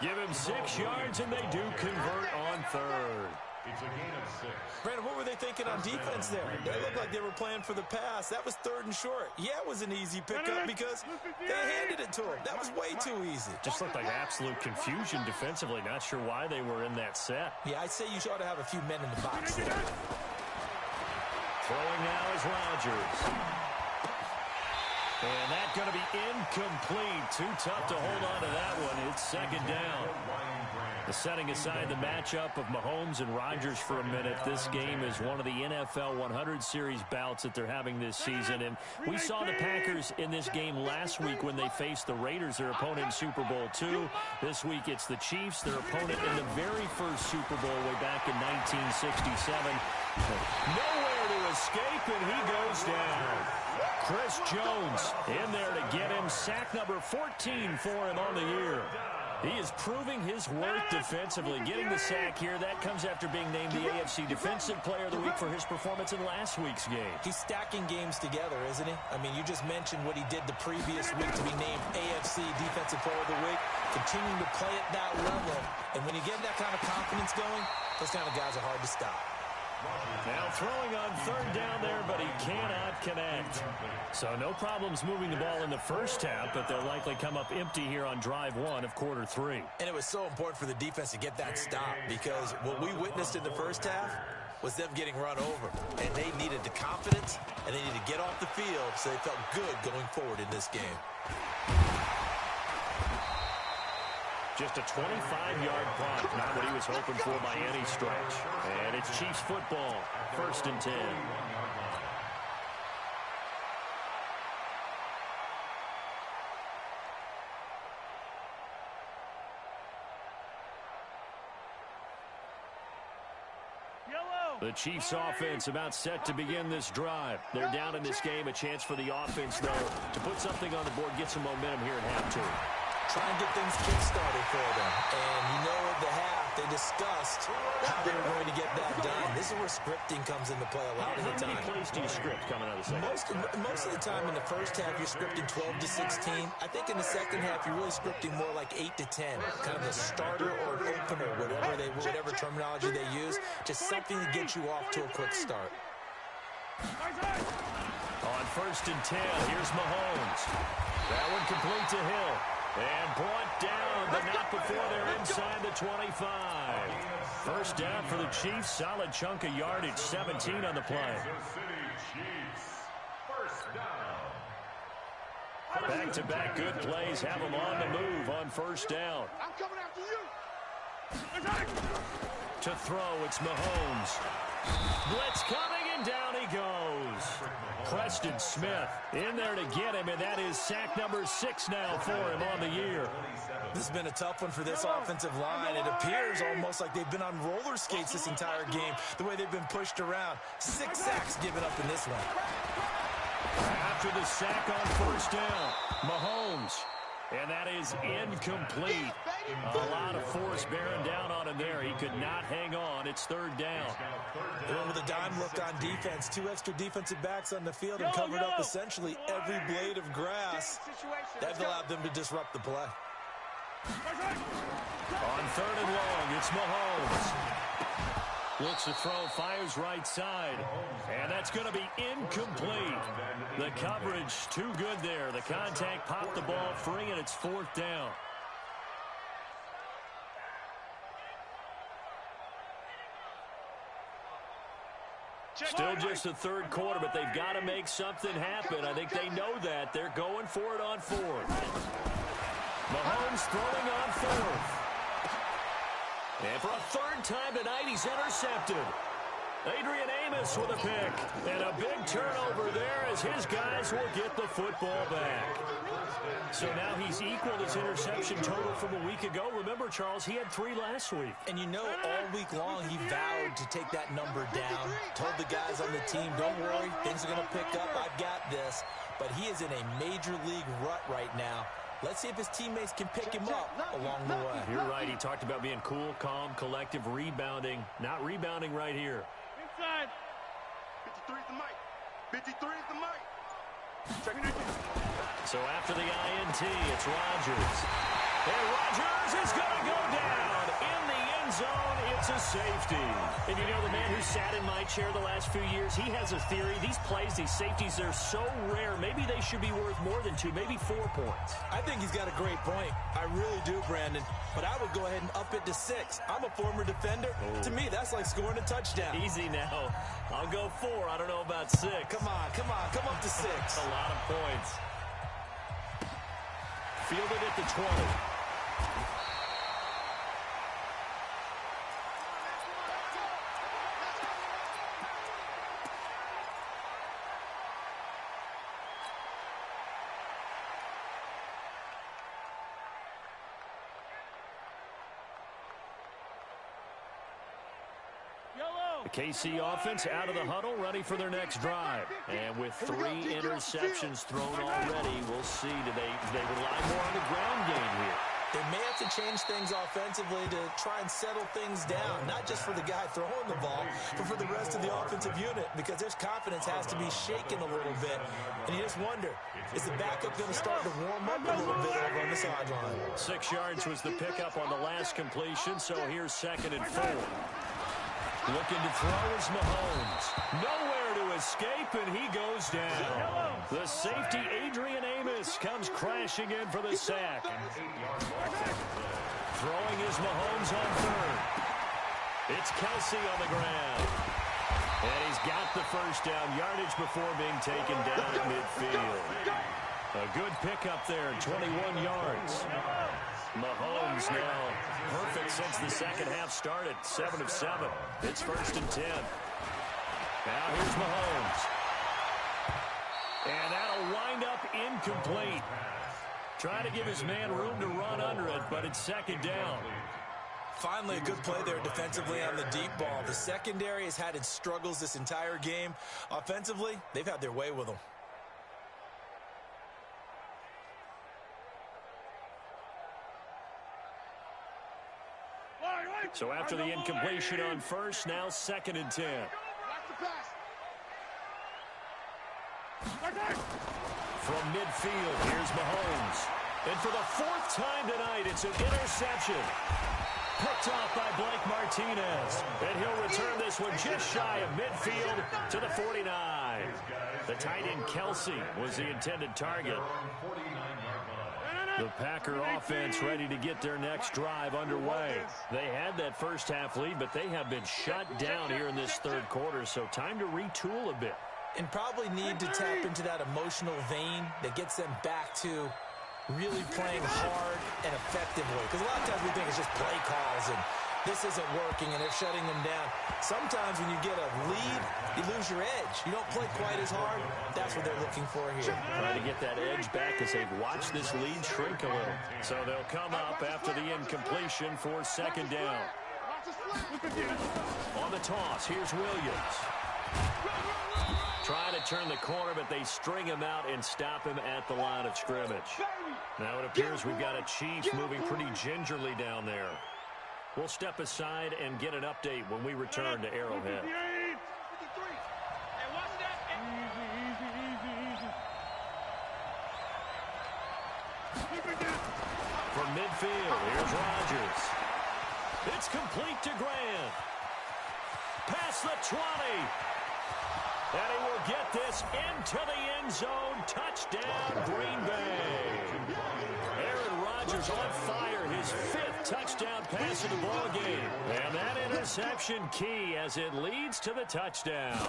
Give him 6 yards, and they do convert on third. It's a gain of 6. Brandon, what were they thinking on defense there? They looked like they were playing for the pass. That was 3rd and short. Yeah, it was an easy pickup because they handed it to him. That was way too easy. Just looked like absolute confusion defensively. Not sure why they were in that set. Yeah, I'd say you ought to have a few men in the box there. Throwing now is Rodgers. And that's going to be incomplete. Too tough to hold on to that one. It's second down. Setting aside the matchup of Mahomes and Rodgers for a minute, this game is one of the NFL 100 Series bouts that they're having this season. And we saw the Packers in this game last week when they faced the Raiders, their opponent in Super Bowl II. This week it's the Chiefs, their opponent in the very first Super Bowl way back in 1967. Nowhere to escape, and he goes down. Chris Jones in there to get him. Sack number 14 for him on the year. He is proving his worth defensively. Getting the sack here, that comes after being named the AFC Defensive Player of the Week for his performance in last week's game. He's stacking games together, isn't he? I mean, you just mentioned what he did the previous week to be named AFC Defensive Player of the Week, continuing to play at that level. And when you get that kind of confidence going, those kind of guys are hard to stop. Now throwing on third down there, but he cannot connect. So no problems moving the ball in the first half, but they'll likely come up empty here on drive 1 of quarter 3. And it was so important for the defense to get that stop because what we witnessed in the first half was them getting run over. And they needed the confidence, and they needed to get off the field so they felt good going forward in this game. Just a 25-yard punt, not what he was hoping for by any stretch. And it's Chiefs football, 1st and 10. The Chiefs offense about set to begin this drive. They're down in this game. A chance for the offense, though, to put something on the board, get some momentum here at halftime. Try and get things kick-started for them. And you know at the half, they discussed how they were going to get that done. This is where scripting comes into play a lot of the time. How many plays do you script coming out of the second? Most of the time in the first half, you're scripting 12 to 16. I think in the second half, you're really scripting more like 8 to 10. Kind of a starter or an opener, whatever terminology they use. Just something to get you off to a quick start. On 1st and 10, here's Mahomes. That one complete to Hill. And brought down, but not before they're inside the 25. First down for the Chiefs. Solid chunk of yardage, 17 on the play. Back-to-back good plays have them on the move on first down. I'm coming after you. To throw, it's Mahomes. Blitz coming, and down he goes. Preston Smith in there to get him, and that is sack number 6 now for him on the year. This has been a tough one for this offensive line. It appears almost like they've been on roller skates this entire game, the way they've been pushed around. 6 sacks given up in this one. After the sack on first down, Mahomes And that is incomplete. A lot of force bearing down on him there. He could not hang on. It's third down. They went with a dime look on defense. 2 extra defensive backs on the field and covered up essentially every blade of grass. That allowed them to disrupt the play. On third and long, it's Mahomes. Looks to throw, fires right side. And that's going to be incomplete. The coverage too good there. The contact popped the ball free, and it's fourth down. Still just the third quarter, but they've got to make something happen. I think they know that. They're going for it on fourth. Mahomes throwing on fourth. And for a third time tonight, he's intercepted. Adrian Amos with a pick. And a big turnover there as his guys will get the football back. So now he's equaled his interception total from a week ago. Remember, Charles, he had 3 last week. And you know, all week long, he vowed to take that number down. Told the guys on the team, don't worry, things are going to pick up. I've got this. But he is in a major league rut right now. Let's see if his teammates can pick him up along the way. You're right. He talked about being cool, calm, collective, rebounding. Not rebounding right here. Inside. 53 is the mic. 53 is the mic. Second. So after the INT, it's Rodgers. And Rodgers is going to go down in the end zone. It's a safety. And you know, the man who sat in my chair the last few years, he has a theory. These plays, these safeties, they're so rare. Maybe they should be worth more than 2, maybe 4 points. I think he's got a great point. I really do, Brandon. But I would go ahead and up it to 6. I'm a former defender. Oh. To me, that's like scoring a touchdown. Easy now. I'll go 4. I don't know about 6. Come on. Come up to 6. That's a lot of points. Fielded at the 20. The KC offense out of the huddle, ready for their next drive. And with 3 interceptions thrown already, we'll see. Do they rely more on the ground game here? They may have to change things offensively to try and settle things down, not just for the guy throwing the ball, but for the rest of the offensive unit, because their confidence has to be shaken a little bit. And you just wonder, is the backup going to start to warm up a little bit over on the sideline? 6 yards was the pickup on the last completion, so here's 2nd and 4. Looking to throw is Mahomes. Nowhere to escape, and he goes down. The safety, Adrian Amos, comes crashing in for the sack. Throwing is Mahomes on third. It's Kelsey on the ground. And he's got the first down, yardage before being taken down at midfield. A good pickup there, 21 yards. Mahomes now perfect since the second half started, 7 of 7. It's 1st and 10. Now here's Mahomes. And that'll wind up incomplete. Trying to give his man room to run under it, but it's 2nd down. Finally, a good play there defensively on the deep ball. The secondary has had its struggles this entire game. Offensively, they've had their way with them. So after the incompletion on first, now 2nd and 10. From midfield, here's Mahomes. And for the 4th time tonight, it's an interception. Picked off by Blake Martinez. And he'll return this one just shy of midfield to the 49. The tight end Kelsey was the intended target. The Packer offense ready to get their next drive underway. They had that first half lead, but they have been shut down here in this 3rd quarter, so time to retool a bit. And probably need to tap into that emotional vein that gets them back to really playing hard and effectively. Because a lot of times we think it's just play calls and this isn't working and they're shutting them down. Sometimes when you get a lead, you lose your edge. You don't play quite as hard. That's what they're looking for here. Trying to get that edge back as they've watched this lead shrink a little. So they'll come up after the incompletion for 2nd down. On the toss, here's Williams. Trying to turn the corner, but they string him out and stop him at the line of scrimmage. Now it appears we've got a Chiefs moving pretty gingerly down there. We'll step aside and get an update when we return to Arrowhead. From midfield, here's Rodgers. It's complete to Grant. Past the 20. And he will get this into the end zone. Touchdown, Green Bay. Aaron Rodgers on fire. His 5th touchdown pass of the ball game. And that interception key as it leads to the touchdown.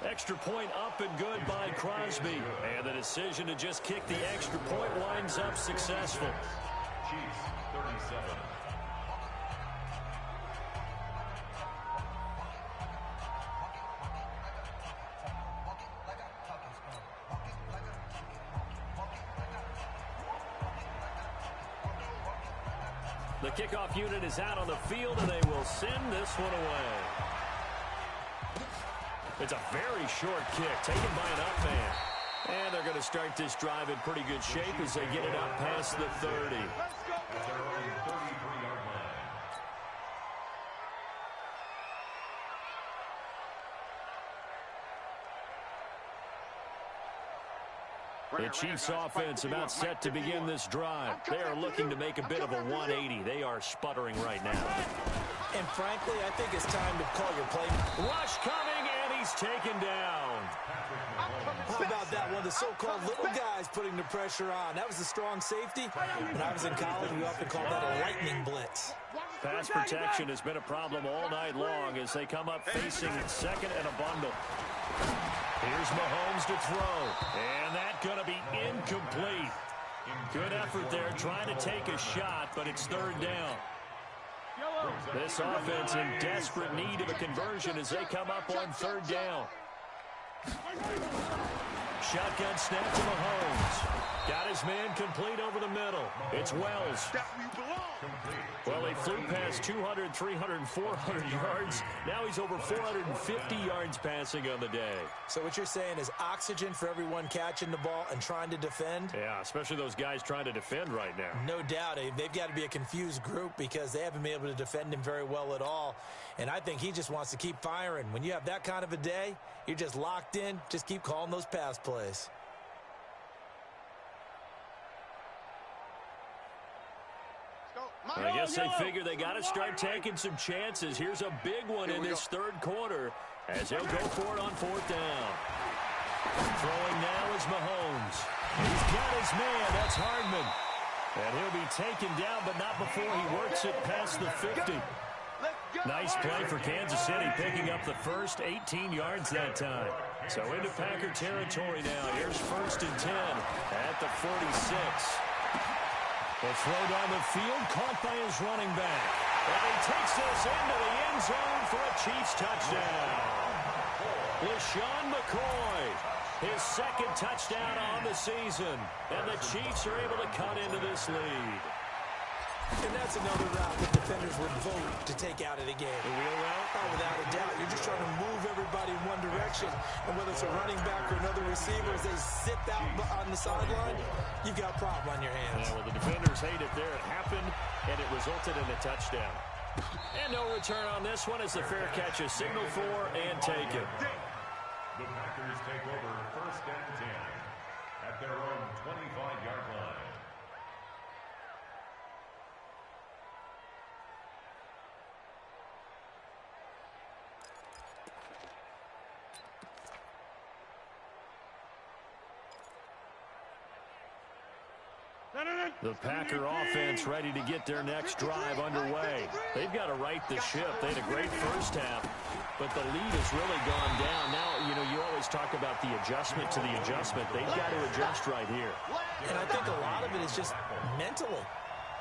Extra point up and good by Crosby. And the decision to just kick the extra point winds up successful. Chiefs 37. The kickoff unit is out on the field, and they will send this one away. It's a very short kick taken by an up man. And they're going to start this drive in pretty good shape as they get it up past the 30. The Chiefs offense about set to begin this drive. They are looking to make a bit of a 180. They are sputtering right now. And frankly, I think it's time to call your play. Rush coming, and he's taken down. How about that one? The so-called little guys putting the pressure on. That was a strong safety. When I was in college, we often called that a lightning blitz. Pass protection has been a problem all night long as they come up facing second and a bundle. Here's Mahomes to throw. And that's going to be incomplete. Good effort there trying to take a shot, but it's 3rd down. This offense in desperate need of a conversion as they come up on 3rd down. Shotgun snap to Mahomes. Got his man complete over the middle. It's Wells. Well, he flew past 200, 300, 400 yards. Now he's over 450 yards passing on the day. So what you're saying is oxygen for everyone catching the ball and trying to defend? Yeah, especially those guys trying to defend right now. No doubt. They've got to be a confused group because they haven't been able to defend him very well at all. And I think he just wants to keep firing. When you have that kind of a day, you're just locked in. Just keep calling those pass plays. I guess they figure they got to start taking some chances. Here's a big one in this 3rd quarter as they'll go for it on 4th down. Throwing now is Mahomes. He's got his man. That's Hardman. And he'll be taken down, but not before he works it past the 50. Nice play for Kansas City, picking up the first 18 yards that time. So into Packer territory now. Here's 1st and 10 at the 46. The throw down the field, caught by his running back. And he takes this into the end zone for a Chiefs touchdown. LaShawn McCoy, his 2nd touchdown on the season. And the Chiefs are able to cut into this lead. And that's another route that defenders would vote to take out of the game. The wheel route? Oh, without a doubt. You're just trying to move everybody in one direction. And whether it's a running back or another receiver, as they sit out on the sideline, you've got a problem on your hands. Yeah, well, the defenders hate it there. It happened, and it resulted in a touchdown. And no return on this one as the fair catch is signaled for and taken. The Packers take over 1st and 10 at their own 25-yard line. The Packer offense ready to get their next drive underway. They've got to right the ship. They had a great first half, but the lead has really gone down. Now, you know, you always talk about the adjustment to the adjustment. They've got to adjust right here. And I think a lot of it is just mentally.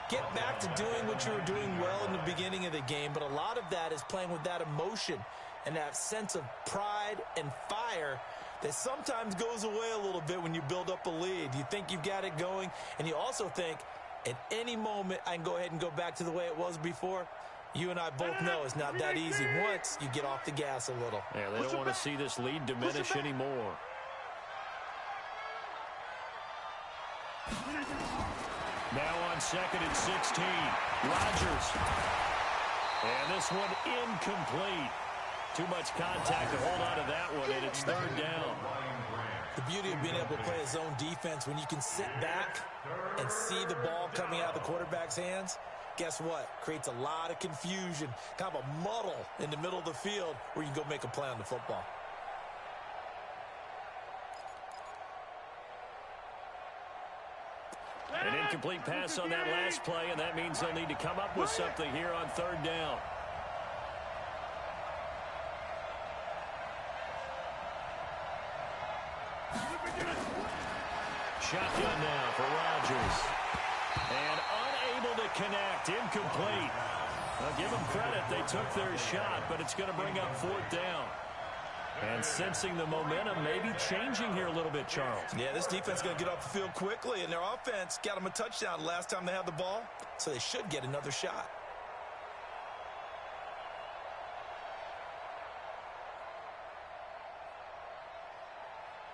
Get back to doing what you were doing well in the beginning of the game, but a lot of that is playing with that emotion and that sense of pride and fire that sometimes goes away a little bit when you build up a lead. You think you've got it going, and you also think at any moment I can go ahead and go back to the way it was before. You and I both know it's not that easy once you get off the gas a little. Yeah, they don't want to see this lead diminish anymore. Now on 2nd and 16. Rodgers. And this one incomplete. Too much contact to hold on to that one, and it's 3rd down. The beauty of being able to play a zone defense, when you can sit back and see the ball coming out of the quarterback's hands, guess what? Creates a lot of confusion, kind of a muddle in the middle of the field where you can go make a play on the football. An incomplete pass on that last play, and that means they'll need to come up with something here on 3rd down. Shotgun now for Rodgers. And unable to connect. Incomplete. I'll give them credit. They took their shot, but it's going to bring up 4th down. And sensing the momentum may be changing here a little bit, Charles. Yeah, this defense is going to get off the field quickly, and their offense got them a touchdown last time they had the ball, so they should get another shot.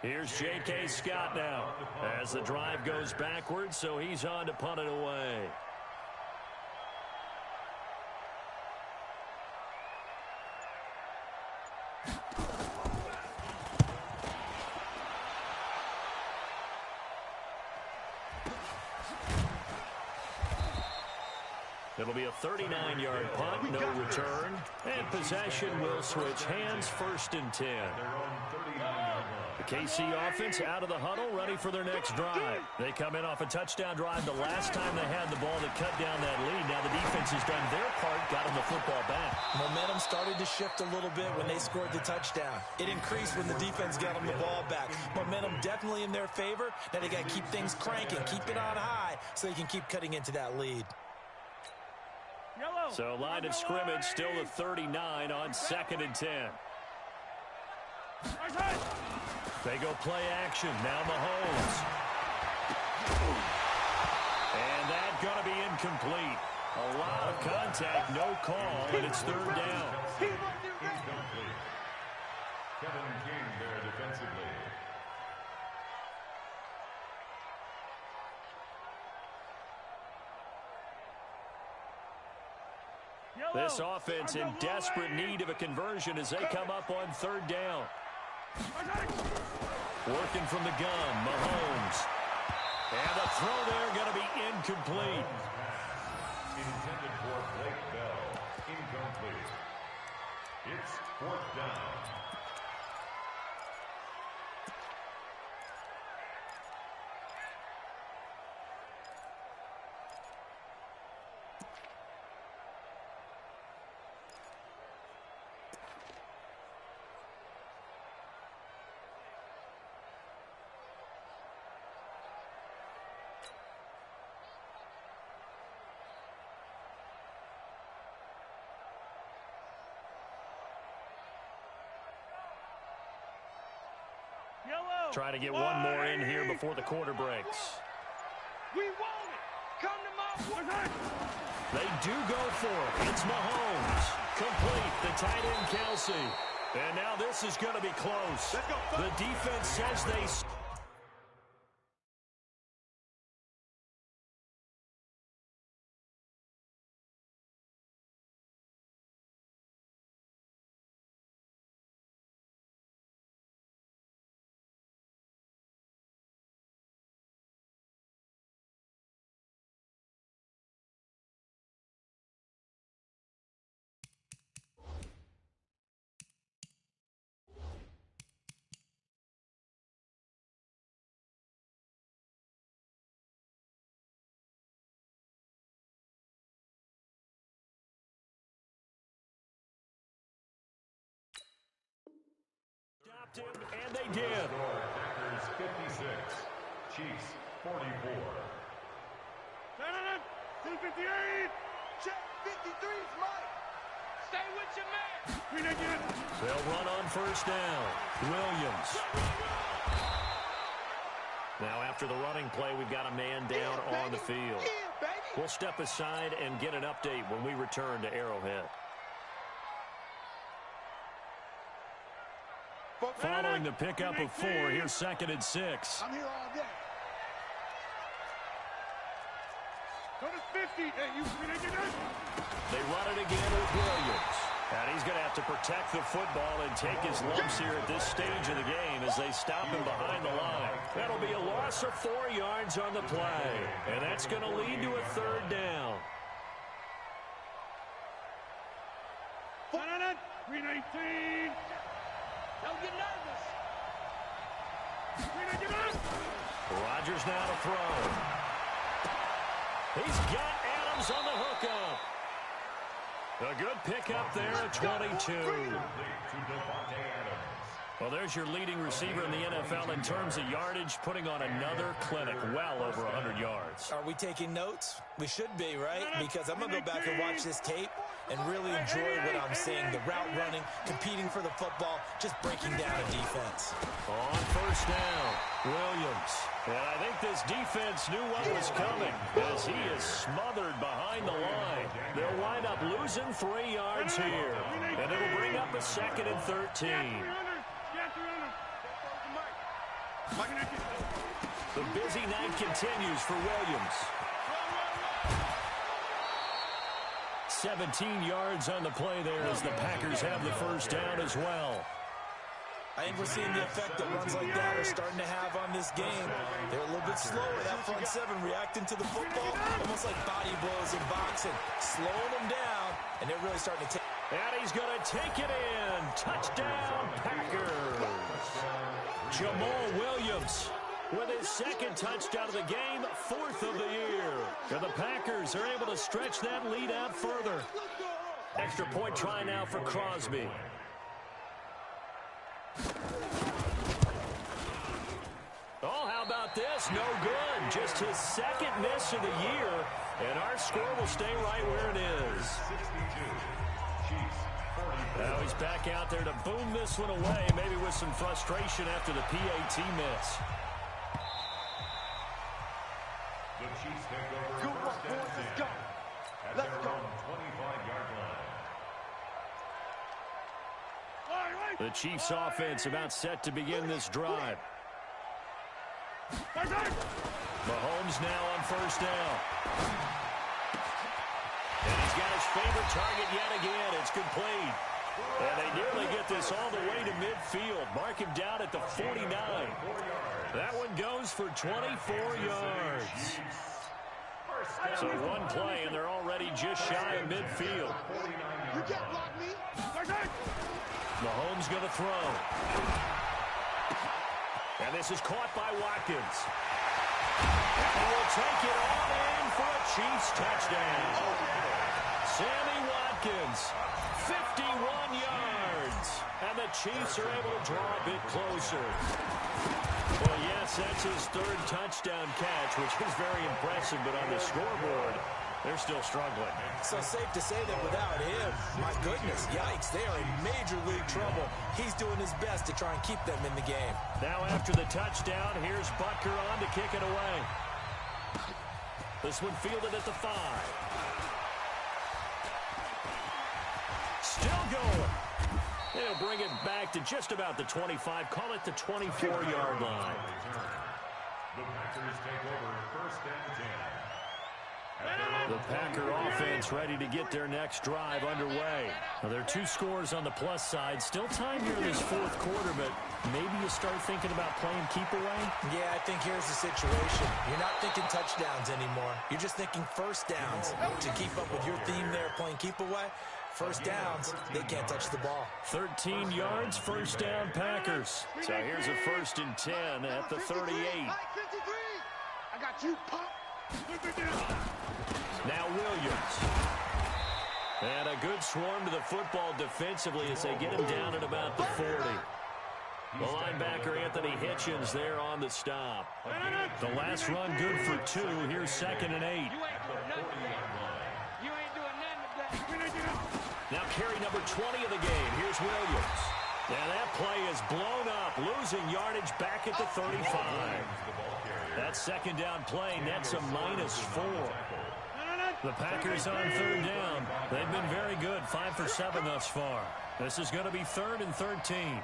Here's J.K. Scott now as the drive goes backwards, so he's on to punt it away. It'll be a 39-yard punt, no return, and possession will switch hands, 1st and 10. The KC offense out of the huddle, ready for their next drive. They come in off a touchdown drive the last time they had the ball to cut down that lead. Now the defense has done their part, got them the football back. Momentum started to shift a little bit when they scored the touchdown. It increased when the defense got them the ball back. Momentum definitely in their favor. Now they got to keep things cranking, keep it on high so they can keep cutting into that lead. So line of scrimmage still the 39 on 2nd and 10. They go play action. Now Mahomes. And that's going to be incomplete. A lot of contact, no call, and it's 3rd down. Incomplete. Kevin King there defensively. This offense in desperate need of a conversion as they come up on 3rd down. Working from the gun, Mahomes. And the throw there going to be incomplete. Intended for Blake Bell. Incomplete. It's 4th down. Trying to get one more in here before the quarter breaks. We want it. Come to my... They do go for it. It's Mahomes. Complete. The tight end, Kelsey. And now this is going to be close. The defense says they... Him, and they did. Packers 56, Chiefs 44. 258. Check 53's Mike. Stay with your man. They'll run on 1st down. Williams. Now after the running play, we've got a man down on the field. We'll step aside and get an update when we return to Arrowhead. Following the pickup of 4, here's 2nd and 6. I'm here all day. Go to 50. Hey, you finish it. They run it again with Williams. And he's going to have to protect the football and take his lumps here at this stage of the game as they stop him behind the line. That'll be a loss of 4 yards on the play. And that's going to lead to a third down. 319. Don't get nervous. Rodgers now to throw. He's got Adams on the hookup. A good pickup there at 22. Well, there's your leading receiver in the NFL in terms of yardage, putting on another clinic, well over 100 yards. Are we taking notes? We should be, right? Because I'm going to go back and watch this tape and really enjoy what I'm seeing. The route running, competing for the football, just breaking down a defense. On first down, Williams. And I think this defense knew what was coming as he is smothered behind the line. They'll wind up losing 3 yards here. And it'll bring up a 2nd and 13. The busy night continues for Williams. 17 yards on the play there as the Packers have the first down as well. I think we're seeing the effect that runs like that are starting to have on this game. They're a little bit slower, that front seven, reacting to the football, almost like body blows in boxing, slowing them down, and they're really starting to take. And he's going to take it in. Touchdown, Packers. Jamal Williams with his 2nd touchdown of the game, 4th of the year. And the Packers are able to stretch that lead out further. Extra point try now for Crosby. Oh, how about this? No good. Just his 2nd miss of the year. And our score will stay right where it is. Now he's back out there to boom this one away, maybe with some frustration after the PAT miss. The Chiefs take over first and 10 at their own 25-yard line. The Chiefs offense about set to begin this drive. Mahomes now on first down. And he's got his favorite target yet again. It's complete. And they nearly get this all the way to midfield. Mark him down at the 49. That one goes for 24 yards. So one play, and they're already just shy of midfield. You can't block me. Mahomes going to throw. And this is caught by Watkins. And will take it all in for a Chiefs touchdown. Sammy Watkins, 51 yards. And the Chiefs are able to draw a bit closer. Well, yes, that's his 3rd touchdown catch, which is very impressive, but on the scoreboard, they're still struggling. So safe to say that without him, my goodness, yikes, they are in major league trouble. He's doing his best to try and keep them in the game. Now after the touchdown, here's Butker on to kick it away. This one fielded at the 5. Still going. They'll bring it back to just about the 25. Call it the 24-yard line. The Packers take over first and 10. The Packer offense ready to get their next drive underway. Now, there are 2 scores on the plus side. Still time here in this 4th quarter, but maybe you start thinking about playing keep away? Yeah, I think here's the situation. You're not thinking touchdowns anymore. You're just thinking first downs. To keep up with your theme there, playing keep away, first downs, they can't touch the ball. 13 yards, first down Packers. So here's a 1st and 10 at the 38. 53. I got you, pop. Now Williams. And a good swarm to the football defensively as they get him down at about the 40. The linebacker Anthony Hitchens there on the stop. The last run good for 2. Here's 2nd and 8. You ain't doing nothing. You ain't doing nothing today. Now carry number 20 of the game. Here's Williams. And that play is blown up, losing yardage back at the 35. That 2nd down play nets a -4. The Packers on 3rd down. They've been very good, 5 for 7 thus far. This is going to be 3rd and 13.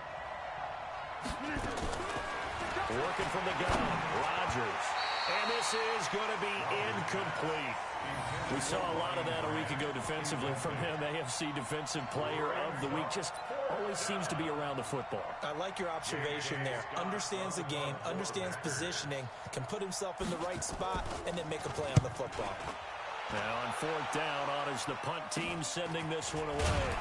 Working from the gun, Rodgers. And this is going to be incomplete. We saw a lot of that a week ago defensively from him. AFC Defensive Player of the Week. Just always seems to be around the football. I like your observation there. Understands the game, understands positioning, can put himself in the right spot, and then make a play on the football. Now on fourth down, honors the punt team, sending this one away.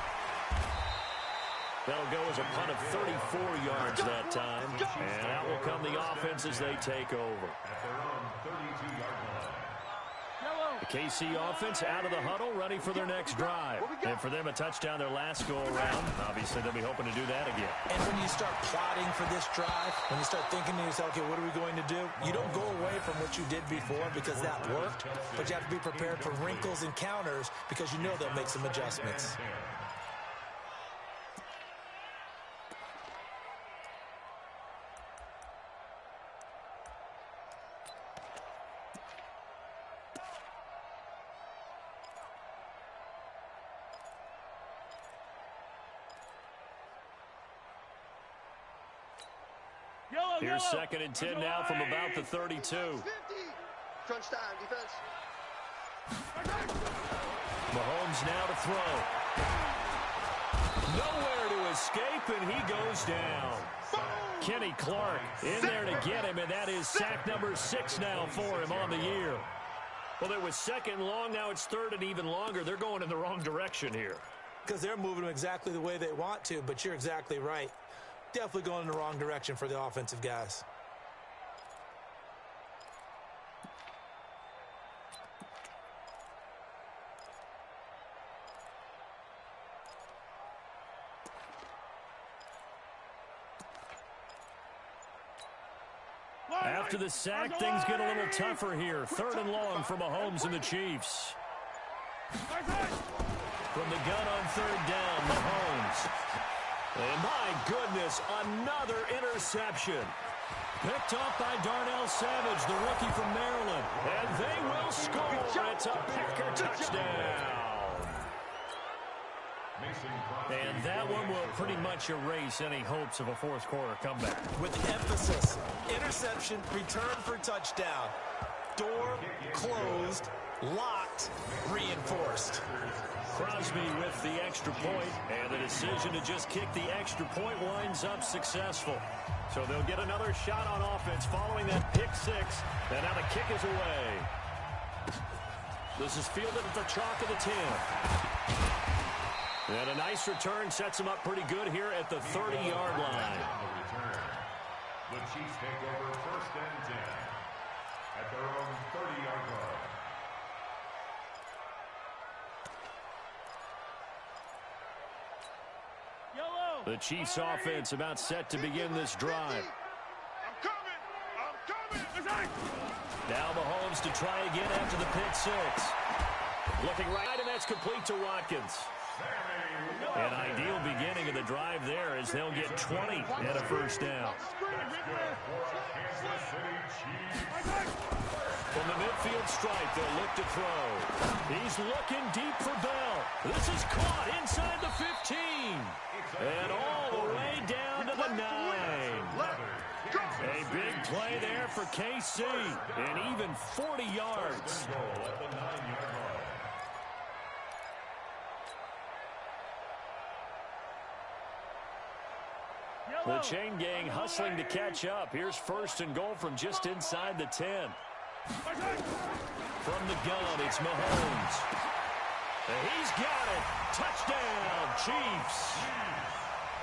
That'll go as a punt of 34 yards that time. And out will come the offense as they take over. At their own 32-yard line. The KC offense out of the huddle, ready for their next drive. And for them, a touchdown their last go-around. Obviously, they'll be hoping to do that again. And when you start plotting for this drive, when you start thinking to yourself, okay, what are we going to do? You don't go away from what you did before because that worked, but you have to be prepared for wrinkles and counters because you know they'll make some adjustments. Here's second and 10 now from about the 32. 50. Crunch time, defense. Mahomes now to throw. Nowhere to escape, and he goes down. Kenny Clark in there to get him, and that is sack number 6 now for him on the year. Well, it was second long, now it's third and even longer. They're going in the wrong direction here. Because they're moving them exactly the way they want to, but you're exactly right. Definitely going in the wrong direction for the offensive guys. After the sack, things get a little tougher here. Third and long for Mahomes and the Chiefs. From the gun on third down, Mahomes. And my goodness, another interception. Picked off by Darnell Savage, the rookie from Maryland. And they will score. It's a Packer touchdown. And that one will pretty much erase any hopes of a fourth quarter comeback. With emphasis, interception, return for touchdown. Door closed, locked, reinforced. Crosby with the extra point, and the decision to just kick the extra point winds up successful. So they'll get another shot on offense following that pick 6, and now the kick is away. This is fielded at the chalk of the 10. And a nice return sets them up pretty good here at the 30-yard line. The Chiefs take over first and 10 at their own 30-yard line. The Chiefs offense about set to begin this drive. I'm coming. Now Mahomes to try again after the pick 6. Looking right, and that's complete to Watkins. An ideal beginning of the drive there as they'll get 20 and a first down. From the midfield stripe, they'll look to throw. He's looking deep for Bell. This is caught inside the 15. And all the way down to the 9. A big play there for KC. And even 40 yards. The chain gang hustling to catch up. Here's first and goal from just inside the 10. From the gun, it's Mahomes. And he's got it. Touchdown, Chiefs.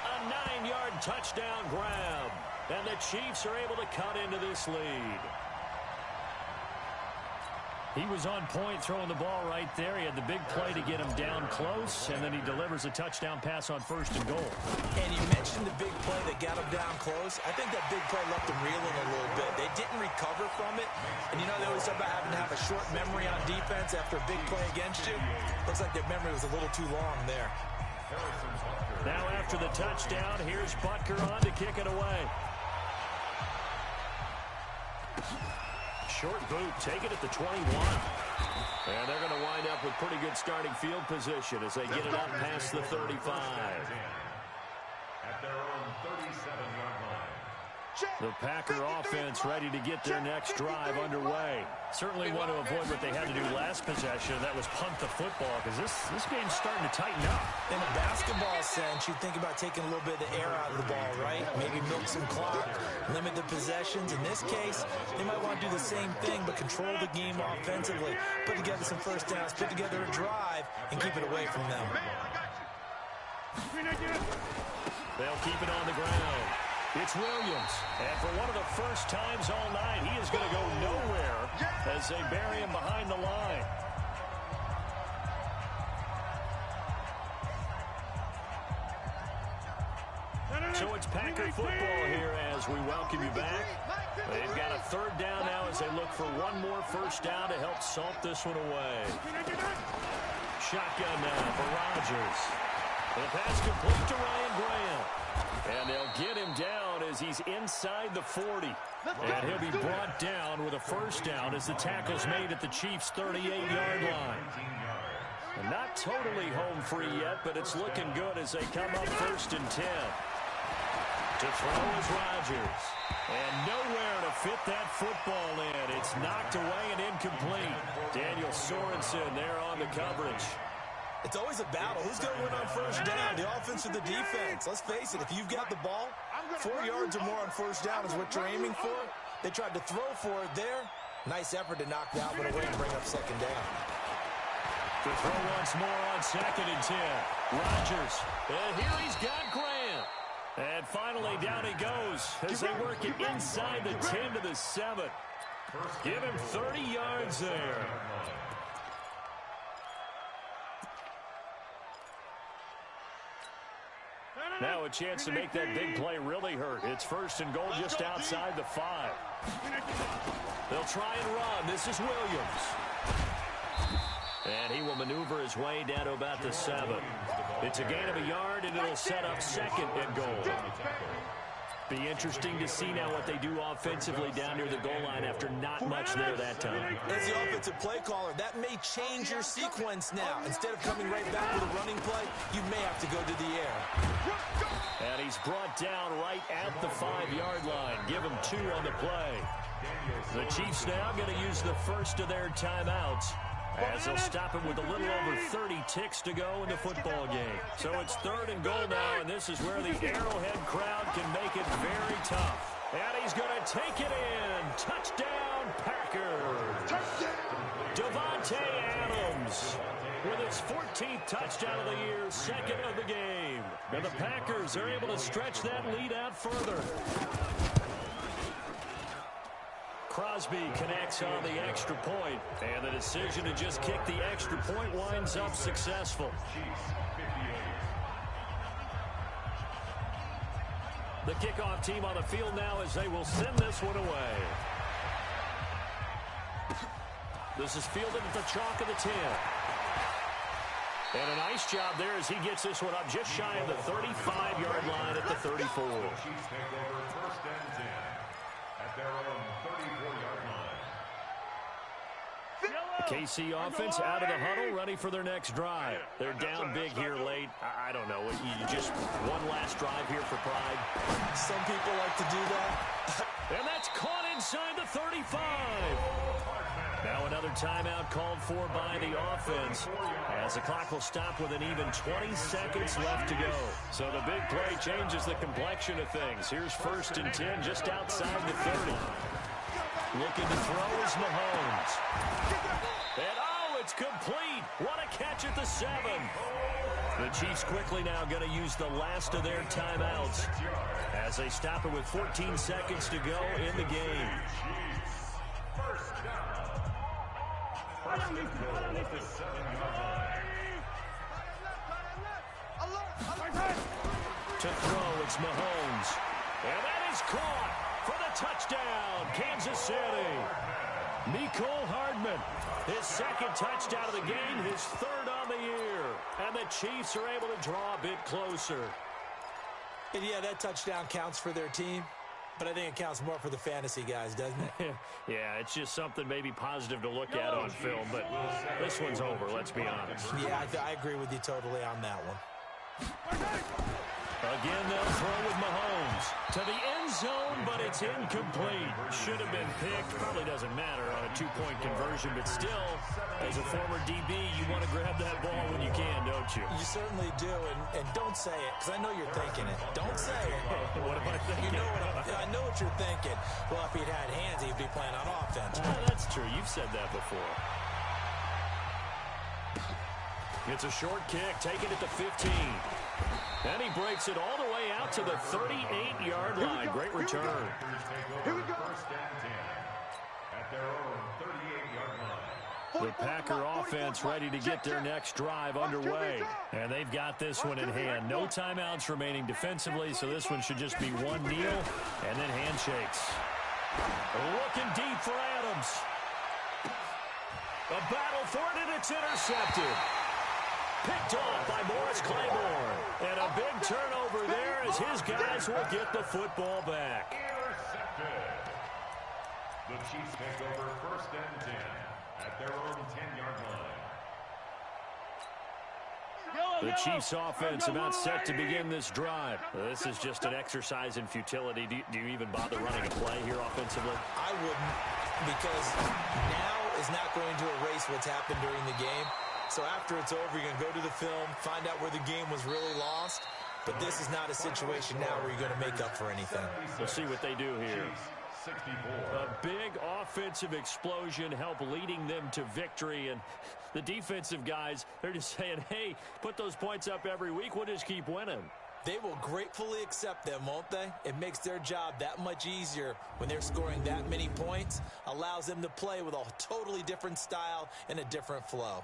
A 9-yard touchdown grab. And the Chiefs are able to cut into this lead. He was on point throwing the ball right there. He had the big play to get him down close, and then he delivers a touchdown pass on first and goal. And you mentioned the big play that got him down close. I think that big play left them reeling a little bit. They didn't recover from it. And you know they always talk about having to have a short memory on defense after a big play against you. Looks like their memory was a little too long there. Now after the touchdown, here's Butker on to kick it away. Short boot, take it at the 21. And they're going to wind up with pretty good starting field position as they get it up past the 35. At their own 37-yard line. The Packer offense ready to get their next drive underway. Certainly want to avoid what they had to do last possession. That was punt the football, because this game's starting to tighten up. In a basketball sense, you think about taking a little bit of the air out of the ball, right? Maybe milk some clock, limit the possessions. In this case, they might want to do the same thing, but control the game offensively. Put together some first downs, put together a drive, and keep it away from them. They'll keep it on the ground. It's Williams. And for one of the first times all night, he is going to go nowhere as they bury him behind the line. So it's Packer football here as we welcome you back. They've got a third down now as they look for one more first down to help salt this one away. Shotgun now for Rodgers. The pass complete to Ryan Graham. And they'll get him down as he's inside the 40. And he'll be brought down with a first down as the tackle's made at the Chiefs' 38-yard line. And not totally home free yet, but it's looking good as they come up 1st and 10. To throw is Rodgers. And nowhere to fit that football in. It's knocked away and incomplete. Daniel Sorensen there on the coverage. It's always a battle. Who's going to win on first down, the offense or the defense? Let's face it, if you've got the ball, 4 yards or more on first down is what you're aiming for. They tried to throw for it there. Nice effort to knock that one away and bring up second down. To throw once more on 2nd and 10. Rodgers. And here he's got Graham. And finally down he goes as they work it inside the 10 to the 7. Give him 30 yards there. Now a chance to make that big play really hurt. It's 1st and goal just outside the 5. They'll try and run. This is Williams. And he will maneuver his way down to about the 7. It's a gain of a yard, and it'll set up 2nd and goal. Be interesting to see now what they do offensively down near the goal line after not much there that time. As the offensive play caller, that may change your sequence now. Instead of coming right back with a running play, you may have to go to the air. And he's brought down right at the 5-yard line. Give him 2 on the play. The Chiefs now going to use the first of their timeouts, as they'll stop him with a little over 30 ticks to go in the football game. So it's 3rd and goal now, and this is where the Arrowhead crowd can make it very tough. And he's going to take it in. Touchdown, Packers. Davante Adams with his 14th touchdown of the year, 2nd of the game. And the Packers are able to stretch that lead out further. Crosby connects on the extra point, and the decision to just kick the extra point winds up successful. The kickoff team on the field now as they will send this one away. This is fielded at the chalk of the 10. And a nice job there as he gets this one up just shy of the 35-yard line at the 34. The KC offense out of the huddle, ready for their next drive. They're down big here late. I don't know. You just one last drive here for pride. Some people like to do that. And that's caught inside the 35. Now another timeout called for by the offense, as the clock will stop with an even 20 seconds left to go. So the big play changes the complexion of things. Here's 1st and 10 just outside the 30. Looking to throw is Mahomes. And oh, it's complete. What a catch at the 7. The Chiefs quickly now going to use the last of their timeouts as they stop it with 14 seconds to go in the game. To throw, it's Mahomes. And that is caught for the touchdown, Kansas City. Mecole Hardman, his 2nd touchdown of the game, his 3rd on the year. And the Chiefs are able to draw a bit closer. And yeah, that touchdown counts for their team, but I think it counts more for the fantasy guys, doesn't it? Yeah, it's just something maybe positive to look at on film, but this one's over, let's be honest. Yeah, I agree with you totally on that one. Again, they'll throw with Mahomes to the end zone, but it's incomplete. Should have been picked. Probably doesn't matter on a two-point conversion, but still, as a former DB, you want to grab that ball when you can, don't you? You certainly do, and don't say it, because I know you're thinking it. Don't say it. What am I thinking? You know I know what you're thinking. Well, if he'd had hands, he'd be playing on offense. That's true. You've said that before. It's a short kick, taking it to 15. And he breaks it all the way out to the 38-yard line. Great return. Here we go. First and 10 at their own 38-yard line. The Packer offense ready to get their next drive underway. And they've got this one in hand. No timeouts remaining defensively, so this one should just be one kneel and then handshakes. Looking deep for Adams. A battle for it, and it's intercepted. Picked off by Morris Claiborne. And a big turnover there as his guys will get the football back. Intercepted. The Chiefs take over first and 10 at their own 10-yard line. The Chiefs offense about set to begin this drive. This is just an exercise in futility. Do you even bother running a play here offensively? I wouldn't, because now is not going to erase what's happened during the game. So after it's over, you're going to go to the film, find out where the game was really lost. But this is not a situation now where you're going to make up for anything. We'll see what they do here. A big offensive explosion help leading them to victory. And the defensive guys, they're just saying, hey, put those points up every week. We'll just keep winning. They will gratefully accept them, won't they? It makes their job that much easier when they're scoring that many points. Allows them to play with a totally different style and a different flow.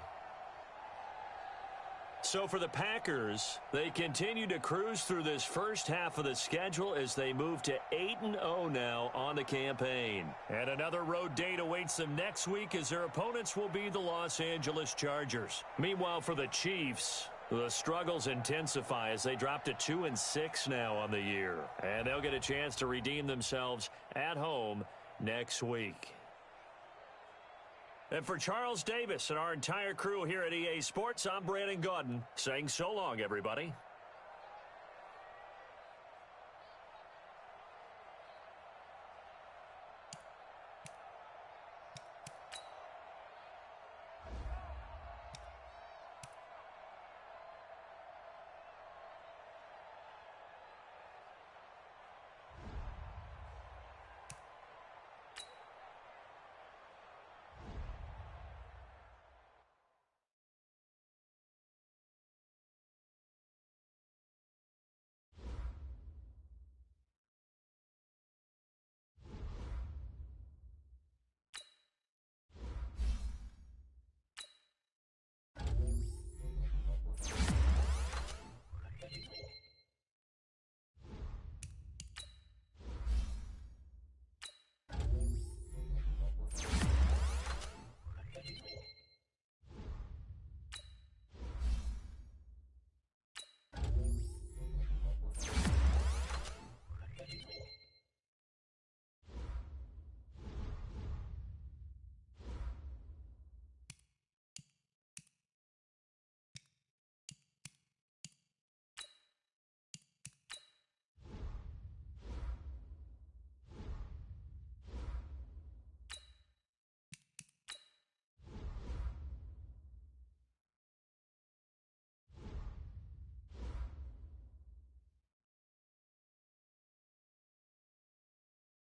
So for the Packers, they continue to cruise through this first half of the schedule as they move to 8-0 now on the campaign. And another road date awaits them next week as their opponents will be the Los Angeles Chargers. Meanwhile, for the Chiefs, the struggles intensify as they drop to 2-6 now on the year. And they'll get a chance to redeem themselves at home next week. And for Charles Davis and our entire crew here at EA Sports, I'm Brandon Gaudin saying so long, everybody.